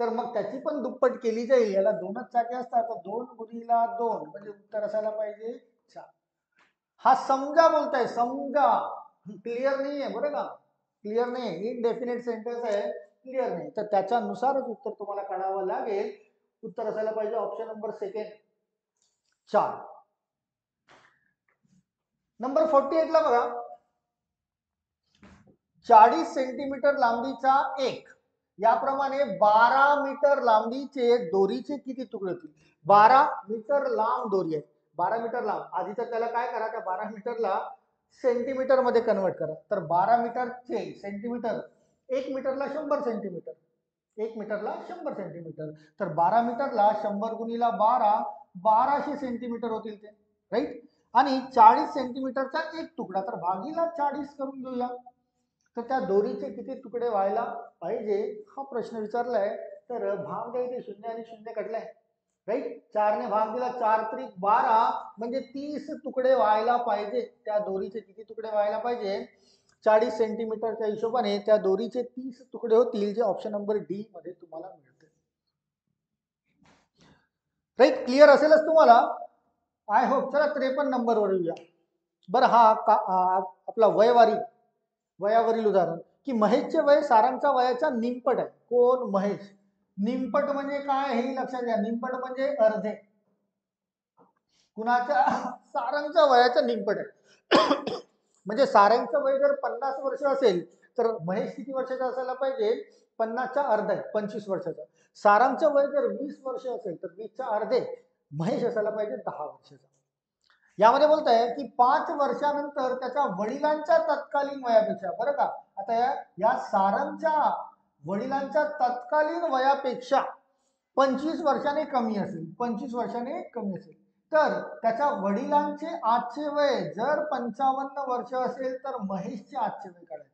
तर मग त्याची पण दुप्पट केली जाईल. याला 2च चाके असतात, तर 2 गुणीला 2 म्हणजे उत्तर असायला पाहिजे 4. हा समजा बोलताय, समजा, क्लिअर नाहीये बरं का, क्लिअर नाही, इनडेफिनेट सेंटेन्स आहे, क्लिअर नाही, तर त्याच्यानुसारच उत्तर तुम्हाला काढावं लागेल. उत्तर असायला पाहिजे ऑप्शन नंबर सेकंड, 4. नंबर 48 ला बघा, 40 सेंटीमीटर लांबीचा एक, याप्रमाणे 12 मीटर लांबीचे दोरीचे किती तुकडे होतील? 12 मीटर लांब दोरी आहे, 12 मीटर लांब. आधी तर त्याला काय करा, त्या 12 मीटरला सेंटीमीटर मध्ये कन्वर्ट करा. तर 12 मीटरचे सेंटीमीटर, 1 मीटरला 100 सेंटीमीटर, 1 मीटरला 100 सेंटीमीटर, तर 12 मीटरला 100 गुणीला 12, 1200 सेंटीमीटर होतील ते, राईट. आणि 40 सेंटीमीटरचा एक तुकडा, तर भागीला 40 करून घेऊया. तर त्या दोरीचे किती तुकडे व्हायला पाहिजे हा प्रश्न विचारलाय. तर भाग द्यायचे, 0 आणि 0 कटलाय, राईट. 4 ने भाग दिला, 4 त्रिक 12, म्हणजे 30 तुकडे व्हायला पाहिजे. त्या दोरीचे किती तुकडे व्हायला पाहिजे? 40 सेंटीमीटरच्या हिशोबाने त्या दोरीचे 30 तुकडे होतील, जे ऑप्शन नंबर डी मध्ये तुम्हाला मिळते, राईट. क्लिअर असेलच तुम्हाला, आय होप. चला, 53 नंबरवर येऊया. बरं, हा आपला वयावरील उदाहरण, की महेशचे वय सारंगच्या वयाच्या निमपट आहे. कोण? महेश. निमपट म्हणजे काय हे लक्षात घ्या, निमपट म्हणजे अर्धे. कुणाच्या? सारंगच्या वयाच्या निमपट आहे. म्हणजे सारंगचं वय जर 50 वर्ष असेल तर महेश किती वर्षाचा असायला पाहिजे? 50च्या अर्धा 25 वर्षाचा. सारंगचं वय जर 20 वर्ष असेल तर 20च्या अर्धे महेश असायला पाहिजे 10 वर्षाचा. यामध्ये बोलत आहे की 5 वर्षानंतर त्याच्या वडिलांच्या तत्कालीन वयापेक्षा, बरं का, आता या सारंगच्या वडिलांच्या तत्कालीन वयापेक्षा 25 वर्षाने कमी असेल, 25 वर्षाने कमी असेल, तर त्याच्या वडिलांचे आजचे वय जर 55 वर्ष असेल तर महेशचे आजचे वय काढायचे.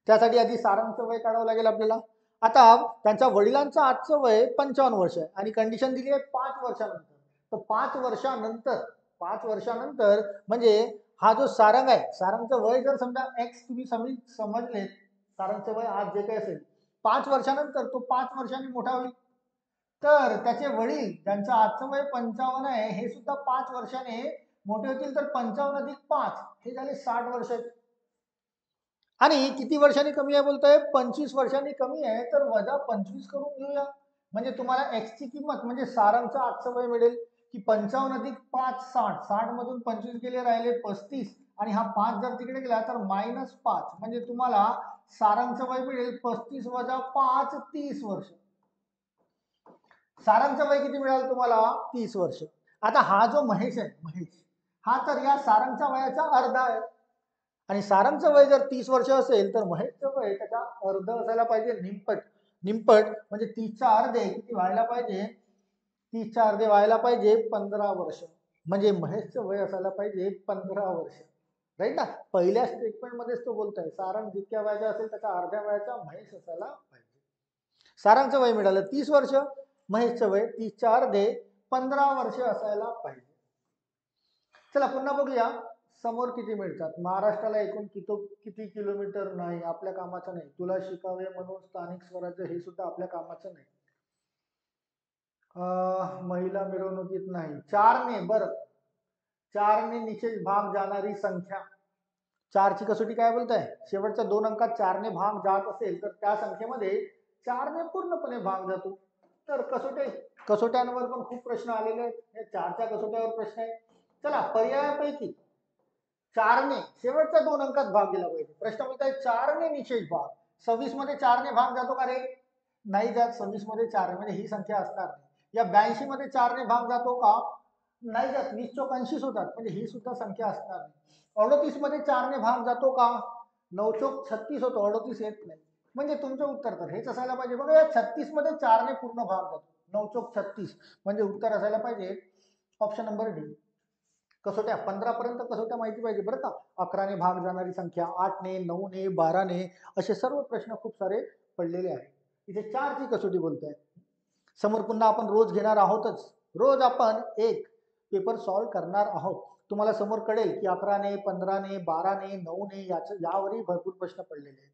त्यासाठी आधी सारंगचं वय काढावं लागेल आपल्याला. आता त्यांच्या वडिलांचं आजचं वय 55 वर्ष आहे आणि कंडिशन दिली आहे 5 वर्षानंतर. तर 5 वर्षानंतर म्हणजे हा जो सारंग आहे, सारंगचं वय जर समजा एक्स तुम्ही समजले, सारंगचं वय आज जे काही असेल 5 वर्षानंतर तो 5 वर्षांनी मोठा होईल. तर त्याचे वडील ज्यांचं आजचं वय 55 आहे हे सुद्धा 5 वर्षाने मोठे होतील, तर 55 अधिक 5 हे झाले 60 वर्ष. आणि किती वर्षांनी कमी आहे बोलतोय? 25 वर्षांनी कमी आहे, तर वजा 25 करून घेऊया. म्हणजे तुम्हाला एक्स ची किंमत म्हणजे सारंगचं आजचं वय मिळेल की 55 अधिक 5 60, 60 मधून 25 गेले राहिले 35 आणि हा 5 जर तिकडे गेला तर -5 म्हणजे तुम्हाला सारंगचं वय मिळेल 35 वजा 5 30 वर्ष. सारंगचं वय किती मिळालं तुम्हाला? 30 वर्ष. आता हा जो महेश आहे, महेश हा तर या सारंगच्या वयाचा अर्धा आहे आणि सारंगचं वय जर 30 वर्ष असेल तर महेशचं वय त्याच्या अर्ध असायला पाहिजे, निमपट. निमपट म्हणजे 30च्या अर्धे किती व्हायला पाहिजे? 30च्या अर्धे व्हायला पाहिजे 15 वर्ष. म्हणजे महेशचं वय असायला पाहिजे 15 वर्ष. राईट ना? पहिल्या स्टेटमेंट मध्येच तो बोलतोय सारंग जितक्या वयाचा असेल त्याच्या अर्ध्या वयाचा महेश असायला पाहिजे. सारंगचं वय मिळालं 30 वर्ष, महेशचं वय 30च्या अर्धे 15 वर्ष असायला पाहिजे. चला पुन्हा बघूया समोर किती मिळतात. महाराष्ट्राला एकूण किती किलोमीटर नाही, आपल्या कामाचं नाही. तुला शिकावे म्हणून स्थानिक स्वराज्य हे सुद्धा आपल्या कामाचं नाही. महिला मिरवणुकीत नाही. 4ने, बरं 4ने निषेध भाग जाणारी संख्या. 4ची कसोटी काय बोलताय? शेवटच्या 2 अंकात 4ने भाग जात असेल तर त्या संख्येमध्ये 4ने पूर्णपणे भाग जातो. तर कसोट्यांवर पण खूप प्रश्न आलेले आहेत. हे 4च्या कसोट्यावर प्रश्न आहे. चला पर्यायापैकी 4ने शेवटच्या 2 अंकात भाग दिला पाहिजे. प्रश्न बोलताय 4ने निषेध भाग. 26 मध्ये 4ने भाग जातो का रे? नाही जात. 26 मध्ये 4 म्हणजे ही संख्या असणार नाही. या 82 मध्ये 4ने भाग जातो का? नाही जात. 20 चौक 80 होतात म्हणजे ही सुद्धा संख्या असणार नाही. 38 मध्ये 4ने भाग जातो का? 9 चौक 36 होतो. 38 येत नाही. म्हणजे तुमचं उत्तर तर हेच असायला पाहिजे. बघा या 36 मध्ये 4ने पूर्ण भाग जातो. 9 चौक 36 म्हणजे उत्तर असायला पाहिजे ऑप्शन नंबर डी. कसोट्या 15 पर्यंत कसोट्या माहिती पाहिजे बरं का. 11ने भाग जाणारी संख्या, 8ने, 9ने, 12ने असे सर्व प्रश्न खूप सारे पडलेले आहेत. इथे 4ची कसोटी बोलताय. समोर पुन्हा आपण रोज घेणार आहोतच. रोज आपण एक पेपर सॉल्व्ह करणार आहोत. तुम्हाला समोर कळेल की 11ने, 15ने, 12ने, 9ने यावरही भरपूर प्रश्न पडलेले आहेत.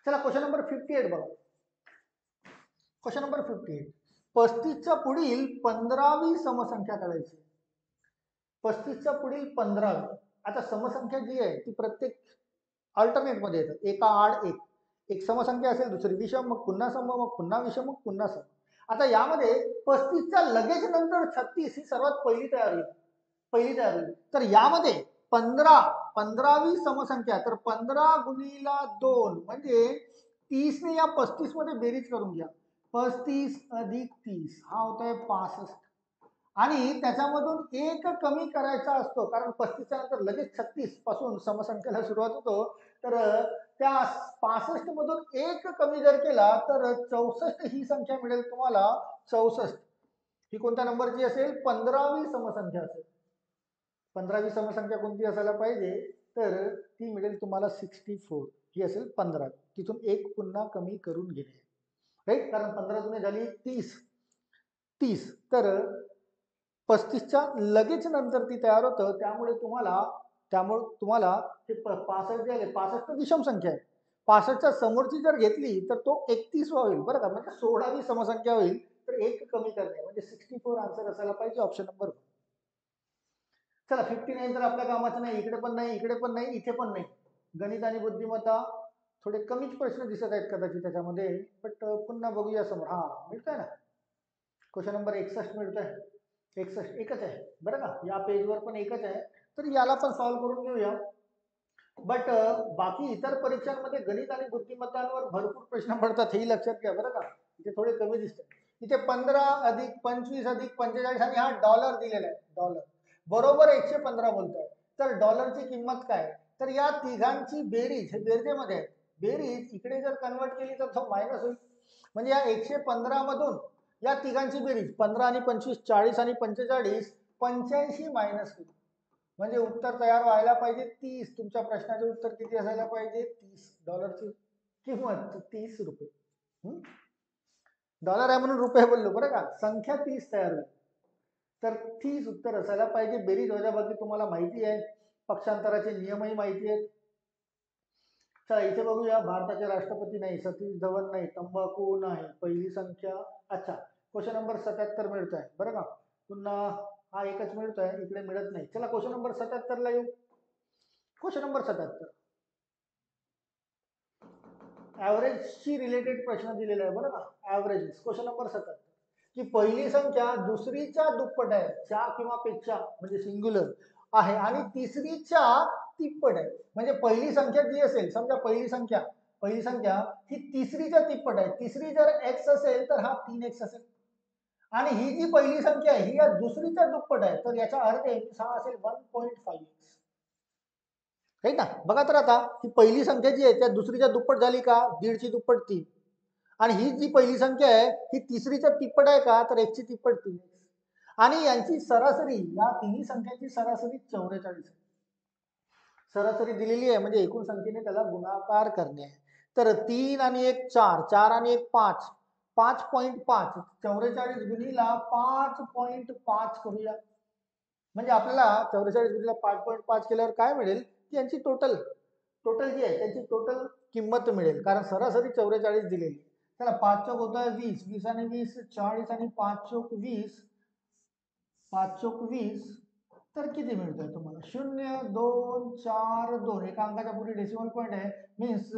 चला क्वेश्चन नंबर 58 बघा. Question number 58. 35च्या पुढील 15वी समसंख्या काढायची. 35च्या पुढील 15वी. आता समसंख्या जी आहे ती प्रत्येक अल्टरनेट मध्ये येतात. एका आड एक. एक समसंख्या असेल, दुसरी विषम, मग पुन्हा सम, मग पुन्हा विषम, मग पुन्हा सम. आता यामध्ये 35च्या लगेच नंतर 36 ही सर्वात पहिली तयार होईल. तर यामध्ये 15वी समसंख्या, तर 15 गुणिला 2 म्हणजे 30ने या 35 मध्ये बेरीज करून घ्या. 35 अधिक 30 हा होतोय 65 आणि त्याच्यामधून एक कमी करायचा असतो कारण 35च्या नंतर लगेच 36 पासून समसंख्येला सुरुवात होतो. तर त्या 65 मधून एक कमी जर केला तर 64 ही संख्या मिळेल तुम्हाला. 64 ही कोणत्या नंबरची असेल? 15वी समसंख्या असेल. 15वी समसंख्या कोणती असायला पाहिजे? तर ती मिळेल तुम्हाला 64. ही असेल 15. तिथून एक पुन्हा कमी करून घेणे, राईट. कारण 15 जुने झाली 30. तर 35च्या लगेच नंतर ती तयार होतं. त्यामुळे तुम्हाला ते 65 जे आले, 65 तर विषम संख्या आहे. 65च्या समोरची जर घेतली तर तो 31 होईल बरं का. म्हणजे 16वी समसंख्या होईल. तर एक कमी करणे म्हणजे 64 आन्सर असायला पाहिजे ऑप्शन नंबर 1. चला 59 तर आपल्या कामाचं नाही. इकडे पण नाही, इकडे पण नाही, इथे पण नाही. गणित आणि बुद्धिमत्ता थोडे कमीच प्रश्न दिसत आहेत कदाचित त्याच्यामध्ये. बट पुन्हा बघूया समोर. हा मिळतंय ना. क्वेश्चन नंबर 61 मिळतोय. 61 एकच आहे बरं का. या पेजवर पण एकच आहे. तर याला पण सॉल्व्ह करून घेऊया. बट बाकी इतर परीक्षांमध्ये गणित आणि बुद्धिमत्तांवर भरपूर प्रश्न पडतात, हे लक्षात घ्या बरं का. इथे थोडे कमी दिसतात. इथे 15 अधिक 25 अधिक 45 आणि हा डॉलर दिलेला आहे, डॉलर बरोबर 115 बोलतोय. तर डॉलरची किंमत काय, तर या तिघांची बेरीज, हे बेरजेमध्ये आहे, बेरीज इकडे जर कन्वर्ट केली तर तो मायनस होईल. म्हणजे या 115 मधून या तिघांची बेरीज 15 आणि 25 40 आणि 45 85 मायनस होईल. म्हणजे उत्तर तयार व्हायला पाहिजे 30. तुमच्या प्रश्नाचे उत्तर किती असायला पाहिजे, 30. डॉलरची किंमत 30 रुपये. डॉलर आहे म्हणून रुपये बोललो बरं का, संख्या 30 तयार होईल. तर 30 उत्तर असायला पाहिजे. बेरीज वजाबाकी तुम्हाला माहिती आहे, पक्षांतराचे नियमही माहिती आहेत. चला इथे बघूया. भारताचे राष्ट्रपती नाही, सतीश धवन नाही, तंबाखू नाही, पहिली संख्या. अच्छा, क्वेश्चन नंबर 77 मिळतोय बरं का. पुन्हा हा एकच मिळतोय, इकडे मिळत नाही. चला क्वेश्चन नंबर 77 ला येऊ. क्वेश्चन नंबर 77 ॲव्हरेजशी रिलेटेड प्रश्न दिलेला आहे बरं का. ॲव्हरेज क्वेश्चन नंबर 77 की पहिली संख्या दुसरीच्या दुप्पट आहे, च्या किंवा पेक्षा म्हणजे सिंग्युलर आहे, आणि तिसरीच्या तिप्पट आहे. म्हणजे पहिली संख्या जी असेल, समजा पहिली संख्या ही तिसरीच्या तिप्पट आहे. तिसरी जर x असेल तर हा 3x असेल, आणि ही जी पहिली संख्या आहे ही या दुसरीच्या दुप्पट आहे, तर याचा अर्थ आहे की 6 असेल 1.5x. आहे ना. बघा तर आता ही पहिली संख्या जी आहे त्या दुसरीच्या दुप्पट झाली का, 1.5 ची दुप्पट 3. आणि ही जी पहिली संख्या आहे ही तिसरीच्या तिप्पट आहे का, तर 1 ची तिप्पट 3. आणि यांची सरासरी, या तिन्ही संख्यांची सरासरी 44 आहे. सरासरी दिलेली आहे म्हणजे एकूण संख्येने त्याला गुणाकार करणे आहे. तर 3 आणि 1 4, 4 आणि 1 5, 5.5, 44 गुणिला 5.5 करूया. म्हणजे आपल्याला 44 गुणिला 5.5 केल्यावर काय मिळेल की यांची टोटल जी आहे त्यांची टोटल किंमत मिळेल, कारण सरासरी 44 दिलेली. चला 5 चौक होत आहे 20, 20 आणि 20 40, आणि 5 चौक 20, 5 चौक 20, तर किती मिळतोय तुम्हाला, 0 2 4 2. एका अंकाच्या पुढे डेसिमल पॉईंट आहे, मीन्स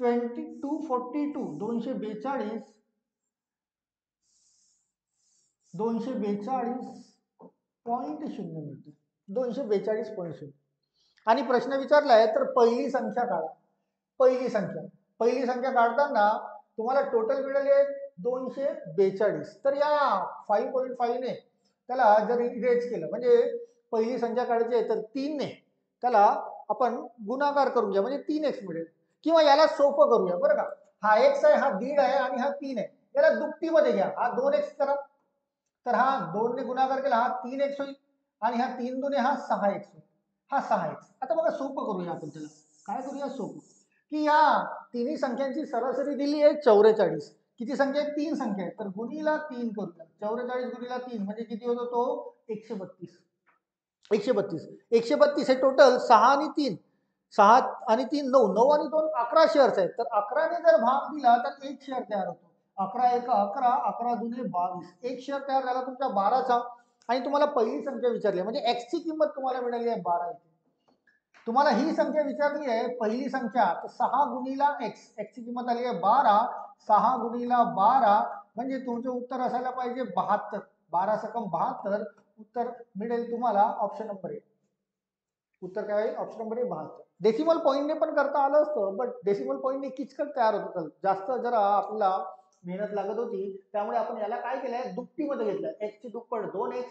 2242, 242, 242.0 मिळते, 242.0. आणि प्रश्न विचारलाय तर पहिली संख्या काढा. पहिली संख्या काढताना तुम्हाला टोटल मिळाले 242. तर या 5.5 ने त्याला जर इरेज केलं, म्हणजे पहिली संख्या काढायची आहे तर 3 ने त्याला आपण गुणाकार करून घ्या, म्हणजे 3x मिळेल. किंवा याला सोपं करूया बरं का. हा x आहे, हा 1.5 आहे आणि हा 3 आहे, याला दुपटीमध्ये घ्या, हा 2x करा. तर हा 2 ने गुणाकार केला, हा 3x होईल, आणि हा 3 दुने हा 6x होईल, हा 6x. आता बघा सोपं करूया आपण त्याला. काय करूया सोपं, की या तिन्ही संख्यांची सरासरी दिली आहे 44. किती संख्या आहे, 3 संख्या आहे, तर गुणीला 3 करूया. 44 गुणीला 3 म्हणजे किती होतो तो 132. 132 हे टोटल 6 आणि 3, 6 आणि 3 9, 9 आणि 2 11 शेअर्स आहेत. तर 11 ने जर भाग दिला तर एक शेअर तयार होतो. 11 एक 11, 11 दुने 22, एक शेअर तयार झाला तुमच्या 12चा. आणि तुम्हाला पहिली संख्या विचारली म्हणजे x ची किंमत तुम्हाला मिळाली आहे 12. तुम्हाला ही संख्या विचारली आहे पहिली संख्या, तर 6 गुणीला x, x ची किंमत आली आहे 12, 6 गुणीला 12 म्हणजे तुमचं उत्तर असायला पाहिजे 72. 12 सकम 72 उत्तर मिळेल तुम्हाला ऑप्शन नंबर 1. उत्तर काय आहे, ऑप्शन नंबर 72. डेसिमल पॉईंटने पण करता आलं असतं, बट डेसिमल पॉईंटने किचकट तयार होत होतं, जास्त जरा आपल्याला मेहनत लागत होती. त्यामुळे आपण याला काय केलंय, दुपटीमध्ये घेतलंय. x ची दुप्पट 2x,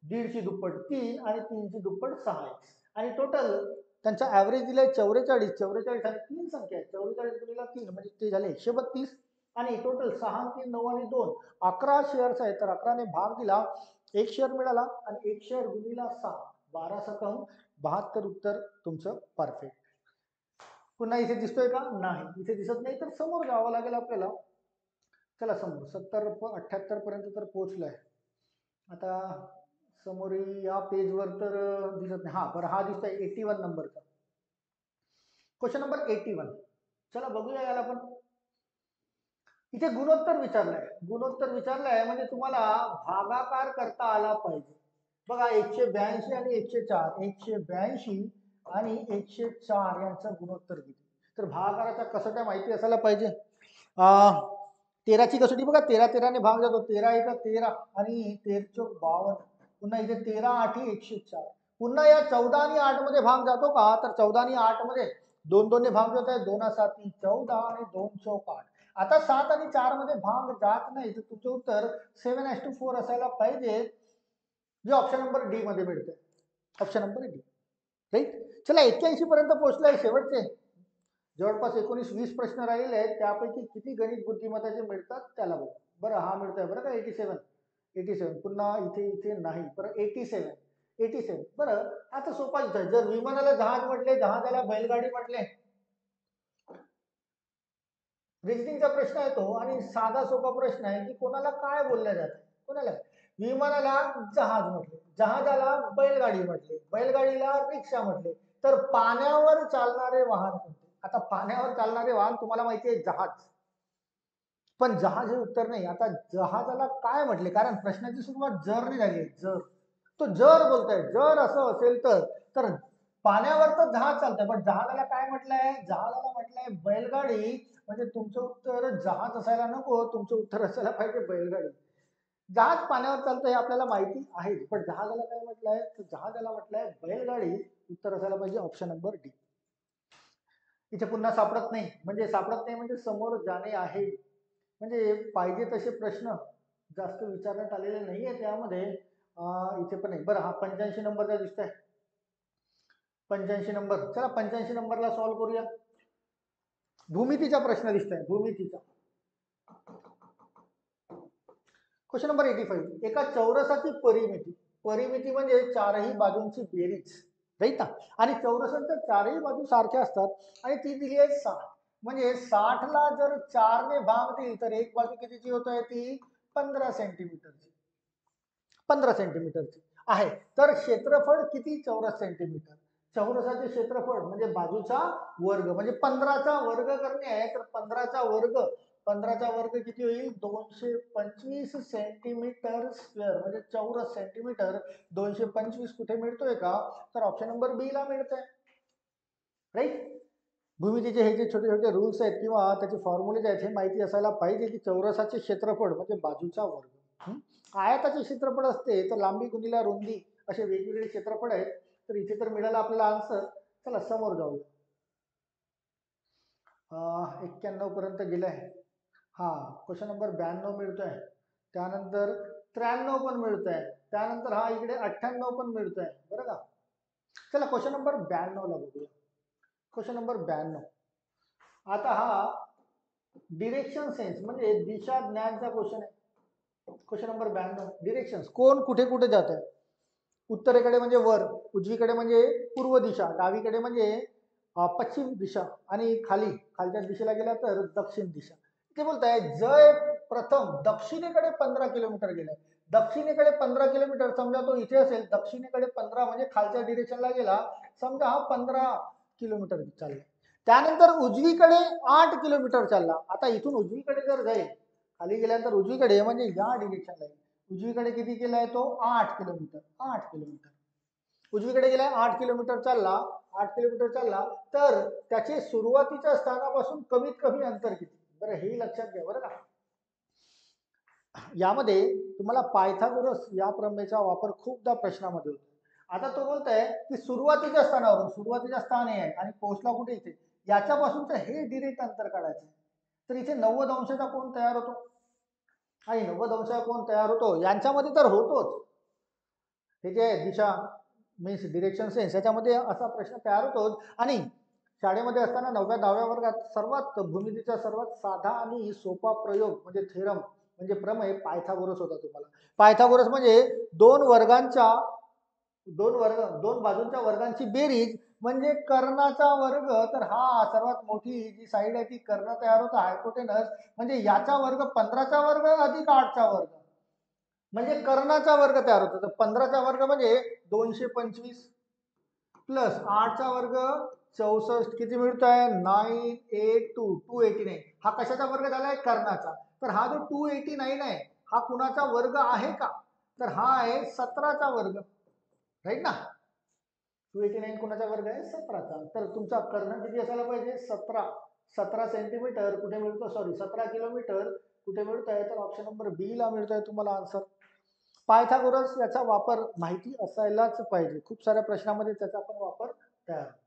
1.5 ची दुप्पट 3 आणि 3 ची दुप्पट 6x. आणि टोटल त्यांचा ऍव्हरेज दिलाय 44. 44 आणि 3 संख्या आहेत, 44 गुणिला 3 म्हणजे ते झाले 132. आणि टोटल 6 आणि 3 9 आणि 2 11 शेअर्स आहेत, तर 11 ने भाग दिला, एक शेअर मिळाला, आणि एक शेअर गुणिला 6, 12 सकम 72 उत्तर तुमचं परफेक्ट. पुन्हा इथे दिसतोय का, नाही इथे दिसत नाही, तर समोर जावं लागेल आपल्याला. चला समोर 70 78 पर्यंत तर पोहोचलाय. आता समोर या पेजवर तर दिसत नाही. हा बरं, हा दिसतोय 81 नंबरचा क्वेश्चन नंबर 81. चला बघूया याला पण. इथे गुणोत्तर विचारलाय म्हणजे तुम्हाला भागाकार करता आला पाहिजे. बघा 182 आणि 104, 182 आणि 104 यांचं गुणोत्तर किती. तर भागाकाराचा कसोट्या माहिती असायला पाहिजे. 13ची कसोटी बघा, 13 13 ने भाग जातो, 13 1 13 आणि 13 चौक 52. पुन्हा इथे 13 8 104. पुन्हा या 14 आणि 8 मध्ये भाग जातो का, तर 14 आणि 8 मध्ये 2 ने भाग जात आहे, 2 7 14 आणि 2 चौक 8. आता 7 आणि 4 मध्ये भाग जात नाही, तर तुमचं उत्तर 7:4 असायला पाहिजे, जे ऑप्शन नंबर डी मध्ये मिळते. Option number D. राईट. चला 81 पर्यंत पोहोचलाय. शेवटचे जवळपास 19-20 प्रश्न राहिलेले आहेत. त्यापैकी किती गणित बुद्धिमत्ताचे मिळतात त्याला बघू. बरं हा मिळतोय बरं का 87. पुन्हा इथे इथे नाही. बरं 87. बरं आता सोपाच आहे. जर विमानाला जहाज म्हटले, जहाजाला बैलगाडी म्हटले, रिजनिंगचा प्रश्न आहे तो आणि साधा सोपा प्रश्न आहे की कोणाला काय बोलल्या जातं. कोणाला विमानाला जहाज म्हटले, जहाजाला बैलगाडी म्हटले, बैलगाडीला रिक्षा म्हटले, तर पाण्यावर चालणारे वाहन कोणते? आता पाण्यावर चालणारे वाहन तुम्हाला माहिती आहे जहाज, पण जहाज हे उत्तर नाही. आता जहाजाला काय म्हटले, कारण प्रश्नाची सुरुवात जर नाही झाली, जर तो जर बोलतोय, जर असं असेल तर पाण्यावर तर जहाज चालतंय, पण जहाजाला काय म्हटलंय? जहाजाला म्हटलंय बैलगाडी. म्हणजे तुमचं उत्तर जहाज असायला नको, तुमचं उत्तर असायला पाहिजे बैलगाडी. जहाज पाण्यावर चालतं हे आपल्याला माहिती आहे, पण जहाजाला काय म्हटलंय? तर जहाजाला म्हटलंय बैलगाडी. उत्तर असायला पाहिजे ऑप्शन नंबर डी. इथे पुन्हा सापडत नाही, म्हणजे समोर जाणे आहे. म्हणजे पाहिजे तसे प्रश्न जास्त विचारण्यात आलेले नाहीये त्यामध्ये. इथे पण नाही. बरं हा 85 नंबरचा दिसतोय. 85 नंबर, चला 85 नंबरला सॉल्व्ह करूया. भूमितीचा प्रश्न दिसतोय, भूमितीचा. Question number 85. एका चौरसाची परिमिती, परिमिती म्हणजे चारही बाजूंची बेरीज, राईट ना. आणि चौरसांच्या चारही बाजू सारख्या असतात आणि ती दिली आहे 60. म्हणजे 60 ला जर 4 ने भाग दिली तर एक बाजू कितीची होत आहे? ती 15 सेंटीमीटरची. 15 सेंटीमीटरची आहे. तर क्षेत्रफळ किती चौरस सेंटीमीटर? चौरसाचे क्षेत्रफळ म्हणजे बाजूचा वर्ग, म्हणजे 15चा वर्ग करणे आहे. तर 15चा वर्ग किती होईल? 225 सेंटीमीटर स्क्वेअर, म्हणजे चौरस सेंटीमीटर. 225 कुठे मिळतोय का? तर ऑप्शन नंबर बी ला मिळतंय. राईट. भूमितीचे हे जे छोटे छोटे रूल्स आहेत किंवा त्याचे फॉर्म्युलेज आहेत हे माहिती असायला पाहिजे की चौरसाचे क्षेत्रफळ म्हणजे बाजूचा वर्ग. आयताचे क्षेत्रफळ असते तर लांबी गुणिले रुंदी असे वेगवेगळे क्षेत्रफळ आहेत. तर इथे तर मिळाला आपल्याला आन्सर. चला समोर जाऊया. 91 पर्यंत गेलाय. हा क्वेश्चन नंबर 92 मिळतोय, त्यानंतर 93 पण मिळतोय, त्यानंतर हा इकडे 98 पण मिळतोय, बरं का. चला क्वेश्चन नंबर 92 ला बघूया. Question number 92. आता हा डिरेक्शन सेन्स म्हणजे दिशा ज्ञानचा क्वेश्चन आहे. Question number 92. डिरेक्शन्स, कोण कुठे कुठे जात आहे? उत्तरेकडे म्हणजे वर, उजवीकडे म्हणजे पूर्व दिशा, डावीकडे म्हणजे पश्चिम दिशा आणि खालच्या दिशेला गेला तर दक्षिण दिशा. ते बोलताय जय प्रथम दक्षिणेकडे 15 किलोमीटर गेलाय. दक्षिणेकडे 15 किलोमीटर, समजा तो इथे असेल, दक्षिणेकडे 15 म्हणजे खालच्या डिरेक्शनला गेला, समजा हा 15 किलोमीटर चालला. त्यानंतर उजवीकडे 8 किलोमीटर चालला. आता इथून उजवीकडे जर जाईल, खाली गेल्यानंतर उजवीकडे म्हणजे या डिरेक्शनला उजवीकडे किती केलाय तो? 8 किलोमीटर. 8 किलोमीटर उजवीकडे गेलाय, 8 किलोमीटर चालला. 8 किलोमीटर चालला तर त्याचे सुरुवातीच्या स्थानापासून कमीत कमी अंतर किती? बरं हे लक्षात घ्या बरं का. यामध्ये तुम्हाला पायथागोरस या प्रमेयचा वापर खूपदा प्रश्नामध्ये होतो. आता तो बोलतोय की सुरुवातीच्या स्थानावरून, सुरुवातीच्या स्थान आहे आणि पोहोचला कुठे? इथे. याच्यापासूनच हे डिरेक्ट अंतर काढायचं. तर इथे 90 अंशाचा कोण तयार होतो आणि 90 अंशाचा कोण तयार होतो यांच्यामध्ये तर होतोच. हे जे दिशा मीन्स डिरेक्शन सेन्स याच्यामध्ये असा प्रश्न तयार होतो. आणि शाळेमध्ये असताना 9व्या 10व्या वर्गात सर्वात भूमितीचा सर्वात साधा आणि सोपा प्रयोग म्हणजे थेरम म्हणजे प्रमेय पायथागोरस होता तुम्हाला. पायथागोरस म्हणजे दोन बाजूंच्या वर्गांची बेरीज म्हणजे कर्णाचा वर्ग. तर हा सर्वात मोठी जी साईड आहे ती कर्ण तयार होता, हायपोटेनस. म्हणजे याचा वर्ग 15चा वर्ग अधिक 8चा वर्ग म्हणजे कर्णाचा वर्ग तयार होतो. तर 15चा वर्ग म्हणजे 225 प्लस 8चा वर्ग 64 किती मिळतोय? 289. हा कशाचा वर्ग झालाय? कर्णाचा. तर हा जो 289 आहे हा कुणाचा वर्ग आहे का? तर हा आहे 17चा वर्ग, राईट ना. 289 कुणाचा वर्ग आहे? 17चा. तर तुमचा कर्ण किती असायला पाहिजे? 17 सेंटीमीटर कुठे मिळतो? सॉरी 17 किलोमीटर कुठे मिळतोय? तर ऑप्शन नंबर बी ला मिळतोय तुम्हाला आन्सर. पायथागोरस याचा वापर माहिती असायलाच पाहिजे, खूप साऱ्या प्रश्नामध्ये त्याचा आपण वापर तयार होतो,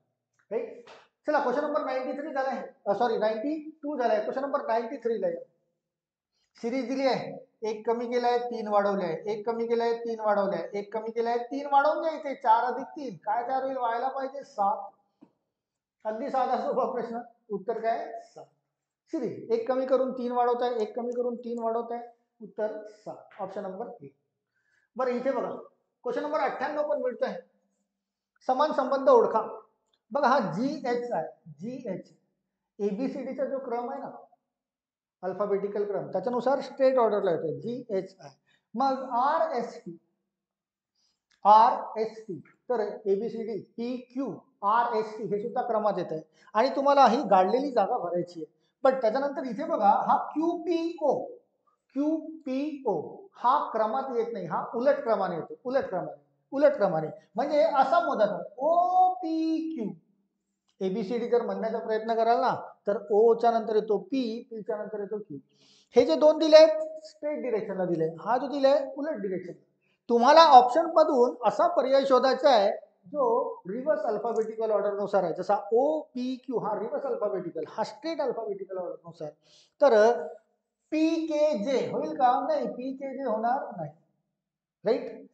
राईट. चला क्वेश्चन नंबर 93 झालाय, सॉरी 92 झालाय. क्वेश्चन नंबर 93 ला सिरीज दिली आहे, एक कमी केलाय 3 वाढवले आहे, एक कमी केलाय 3 वाढवले आहे, एक कमी केलाय 3 वाढवून घ्यायचे, 4 अधिक 3 काय तयार होईल, व्हायला पाहिजे 7. अगदी साधा सोपा प्रश्न, उत्तर काय 7. सिरीज एक कमी करून 3 वाढवत आहे, एक कमी करून 3 वाढवत आहे, उत्तर 7, ऑप्शन नंबर 1. बरं इथे बघा क्वेश्चन नंबर 98 पण मिळतोय, समान संबंध ओळखा. बघा हा GH आहे, GH ABCDचा जो क्रम आहे ना, अल्फाबेटिकल क्रम, त्याच्यानुसार स्ट्रेट ऑर्डरला येतो GH. मग RST तर ABCD PQRST हे सुद्धा क्रमात येत आहे आणि तुम्हाला ही गाडलेली जागा भरायची आहे. पण त्याच्यानंतर इथे बघा हा QPO हा क्रमात येत नाही, हा उलट क्रमाने येतो, उलट क्रमाने म्हणजे असा मोजाचा OPQ. ABCD जर म्हणण्याचा प्रयत्न कराल ना तर O च्या नंतर येतो P, P च्या नंतर येतो Q. हे जे दोन दिले आहेत स्ट्रेट डिरेक्शनला दिले, हा जो दिलाय उलट डिरेक्शन. तुम्हाला ऑप्शन मधून असा पर्याय शोधायचा आहे जो रिव्हर्स अल्फाबेटिकल ऑर्डर नुसार आहे, जसा OPQ हा रिव्हर्स अल्फाबेटिकल, हा स्ट्रेट अल्फाबेटिकल ऑर्डर नुसार. तर PKJ होईल का, नाही PKJ होणार नाही, राईट.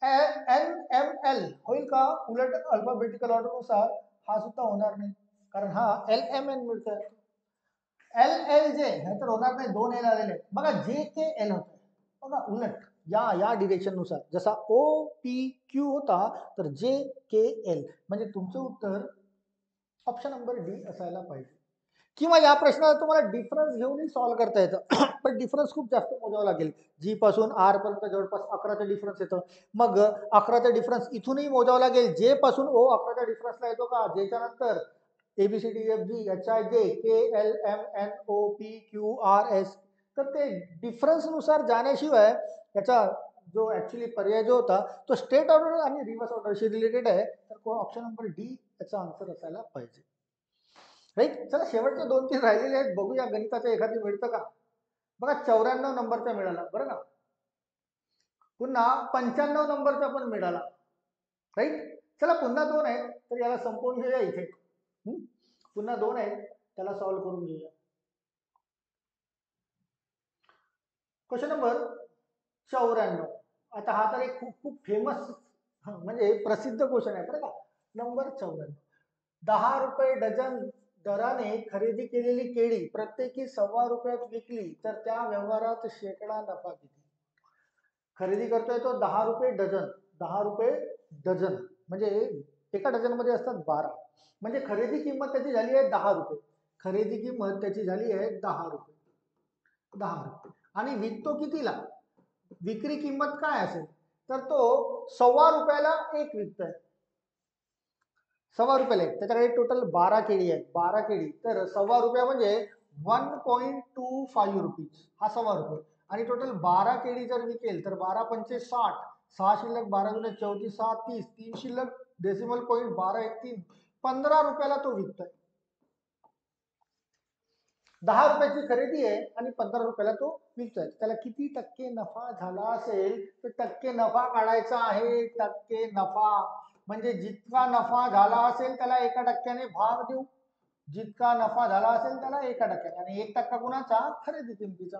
NML होईल का, उलट अल्फाबेटिकल ऑर्डर नुसार, हा सुद्धा होणार नाही, कारण हा LMN मिळतोय. LLJ हे तर होणार नाही, 2 L आलेले आहेत. बघा JKL होत, बघा उलट या डिरेक्शन नुसार, जसा OPQ होता तर JKL, म्हणजे तुमचं उत्तर ऑप्शन नंबर डी असायला पाहिजे. किंवा या प्रश्नाला तुम्हाला डिफरन्स घेऊनही सॉल्व्ह करता येतं पण डिफरन्स खूप जास्त मोजावं लागेल. जी पासून आर पर्यंत जवळपास 11चा डिफरन्स येतो, मग 11चा डिफरन्स इथूनही मोजावं लागेल. जे पासून ओ 11च्या डिफरन्सला येतो का, जेच्या नंतर ABCDFGHIJKLMNOPQRS, तर ते डिफरन्स नुसार जाण्याशिवाय याचा जो ऍक्च्युली पर्याय जो होता तो स्टेट ऑर्डर आणि रिव्हर्स ऑर्डरशी रिलेटेड आहे, तर ऑप्शन नंबर डी याचा आन्सर असायला पाहिजे, राईट. चला शेवटचे 2-3 राहिलेले आहेत, बघूया गणिताचं एखादी मिळतं का. बघा 94 नंबरचा मिळाला बरं का, पुन्हा 95 नंबरचा पण मिळाला, राईट. चला पुन्हा 2 आहेत तर याला संपवून घेऊया इथे. पुन्हा 2 आहेत त्याला सॉल्व्ह करून घेऊया. क्वेश्चन नंबर 94, आता हा तर एक खूप खूप फेमस म्हणजे प्रसिद्ध क्वेश्चन आहे बरं का. नंबर 94, 10 रुपये डझन दराने खरेदी केलेली केळी प्रत्येकी ₹1.25 विकली तर त्या व्यवहारात शेकडा नफा किती. खरेदी करतोय तो 10 रुपये डझन, 10 रुपये डझन म्हणजे एका डझन मध्ये असतात 12, म्हणजे खरेदी किंमत त्याची झाली आहे 10 रुपये, खरेदी किंमत त्याची झाली आहे 10 रुपये, 10 रुपये. आणि विकतो कितीला, विक्री किंमत काय असेल, तर तो ₹1.25 एक विकतोय, ₹1.25 एक, त्याच्याकडे टोटल 12 केळी आहेत, 12 केळी, तर ₹1.25 म्हणजे 1.25 रुपीज, हा ₹1.25. आणि टोटल 12 केळी जर विकेल तर 12 पंचे 60, 6 शिल्लक 12 गुणे 34 6 30, 3 शिल्लक डेसिमल पॉईंट 12 1 3, 15 रुपयाला तो विकतोय. 10 रुपयाची खरेदी आहे आणि 15 रुपयाला तो विकतोय, त्याला किती टक्के नफा झाला असेल, तर टक्के नफा काढायचा आहे, टक्के नफा. म्हणजे जितका नफा झाला असेल त्याला 1% भाग देऊ, जितका नफा झाला असेल त्याला 1%, आणि 1% कुणाचा, खरेदी किमतीचा.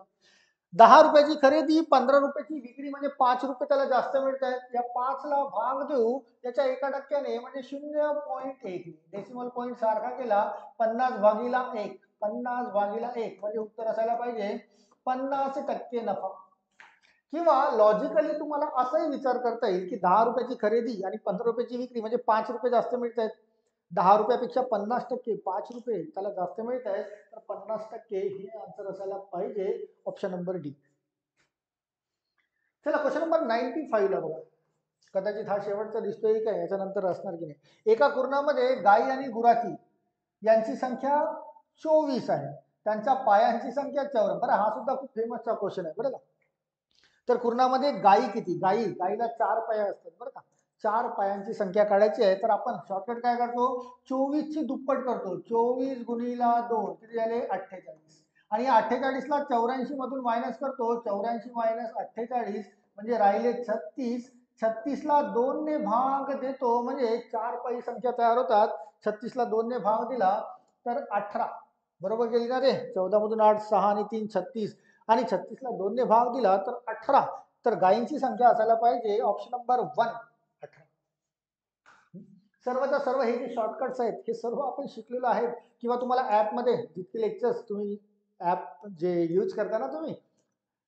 10 रुपयाची खरेदी, 15 रुपयाची विक्री, म्हणजे 5 रुपये त्याला जास्त मिळत आहेत, या 5 ला भाग देऊ त्याच्या 1%, म्हणजे 0.1, डेसिमल पॉईंट सारखा केला, 50/1, 50/1, म्हणजे उत्तर असायला पाहिजे 50% नफा. किंवा लॉजिकली तुम्हाला असाही विचार करता येईल की 10 रुपयाची खरेदी आणि 15 रुपयाची विक्री, म्हणजे 5 रुपये जास्त मिळत आहेत, 10 रुपयापेक्षा 50%, 5 रुपये त्याला जास्त मिळत आहेत, तर 50% हे आन्सर असायला पाहिजे, ऑप्शन नंबर डी. चला क्वेश्चन नंबर 95 ला बघा, कदाचित हा शेवटचा दिसतोय काय, याच्यानंतर असणार की नाही. एका कुर्णामध्ये गाई आणि गुराखी यांची संख्या 24 आहे, त्यांच्या पायांची संख्या 54. बरं हा सुद्धा खूप फेमसचा क्वेश्चन आहे बरं का. तर कुर्णामध्ये गायी किती, गायीला 4 पाय असतात बरं का, 4 पायांची संख्या काढायची आहे, तर आपण शॉर्टकट काय करतो, 24 ची दुप्पट करतो, 24 गुणिला 2 किती झाले 48, आणि 48 ला 84 मधून मायनस करतो, 84 - 48 म्हणजे राहिले 36. 36ला 2 ने भाग देतो म्हणजे 4 पाई संख्या तयार होतात. 36ला 2 ने भाग दिला तर 18. बरोबर गेली ना रे? 14 मधून 8, 6 आणि 3 36 आणि 36ला 2 ने भाग दिला तर 18. तर गायींची संख्या असायला पाहिजे ऑप्शन नंबर 1 18. सर्वच्या सर्व हे जे शॉर्टकट्स आहेत हे सर्व आपण शिकलेलो आहे किंवा तुम्हाला ॲपमध्ये जितके लेक्चर्स तुम्ही ॲप जे यूज करता ना तुम्ही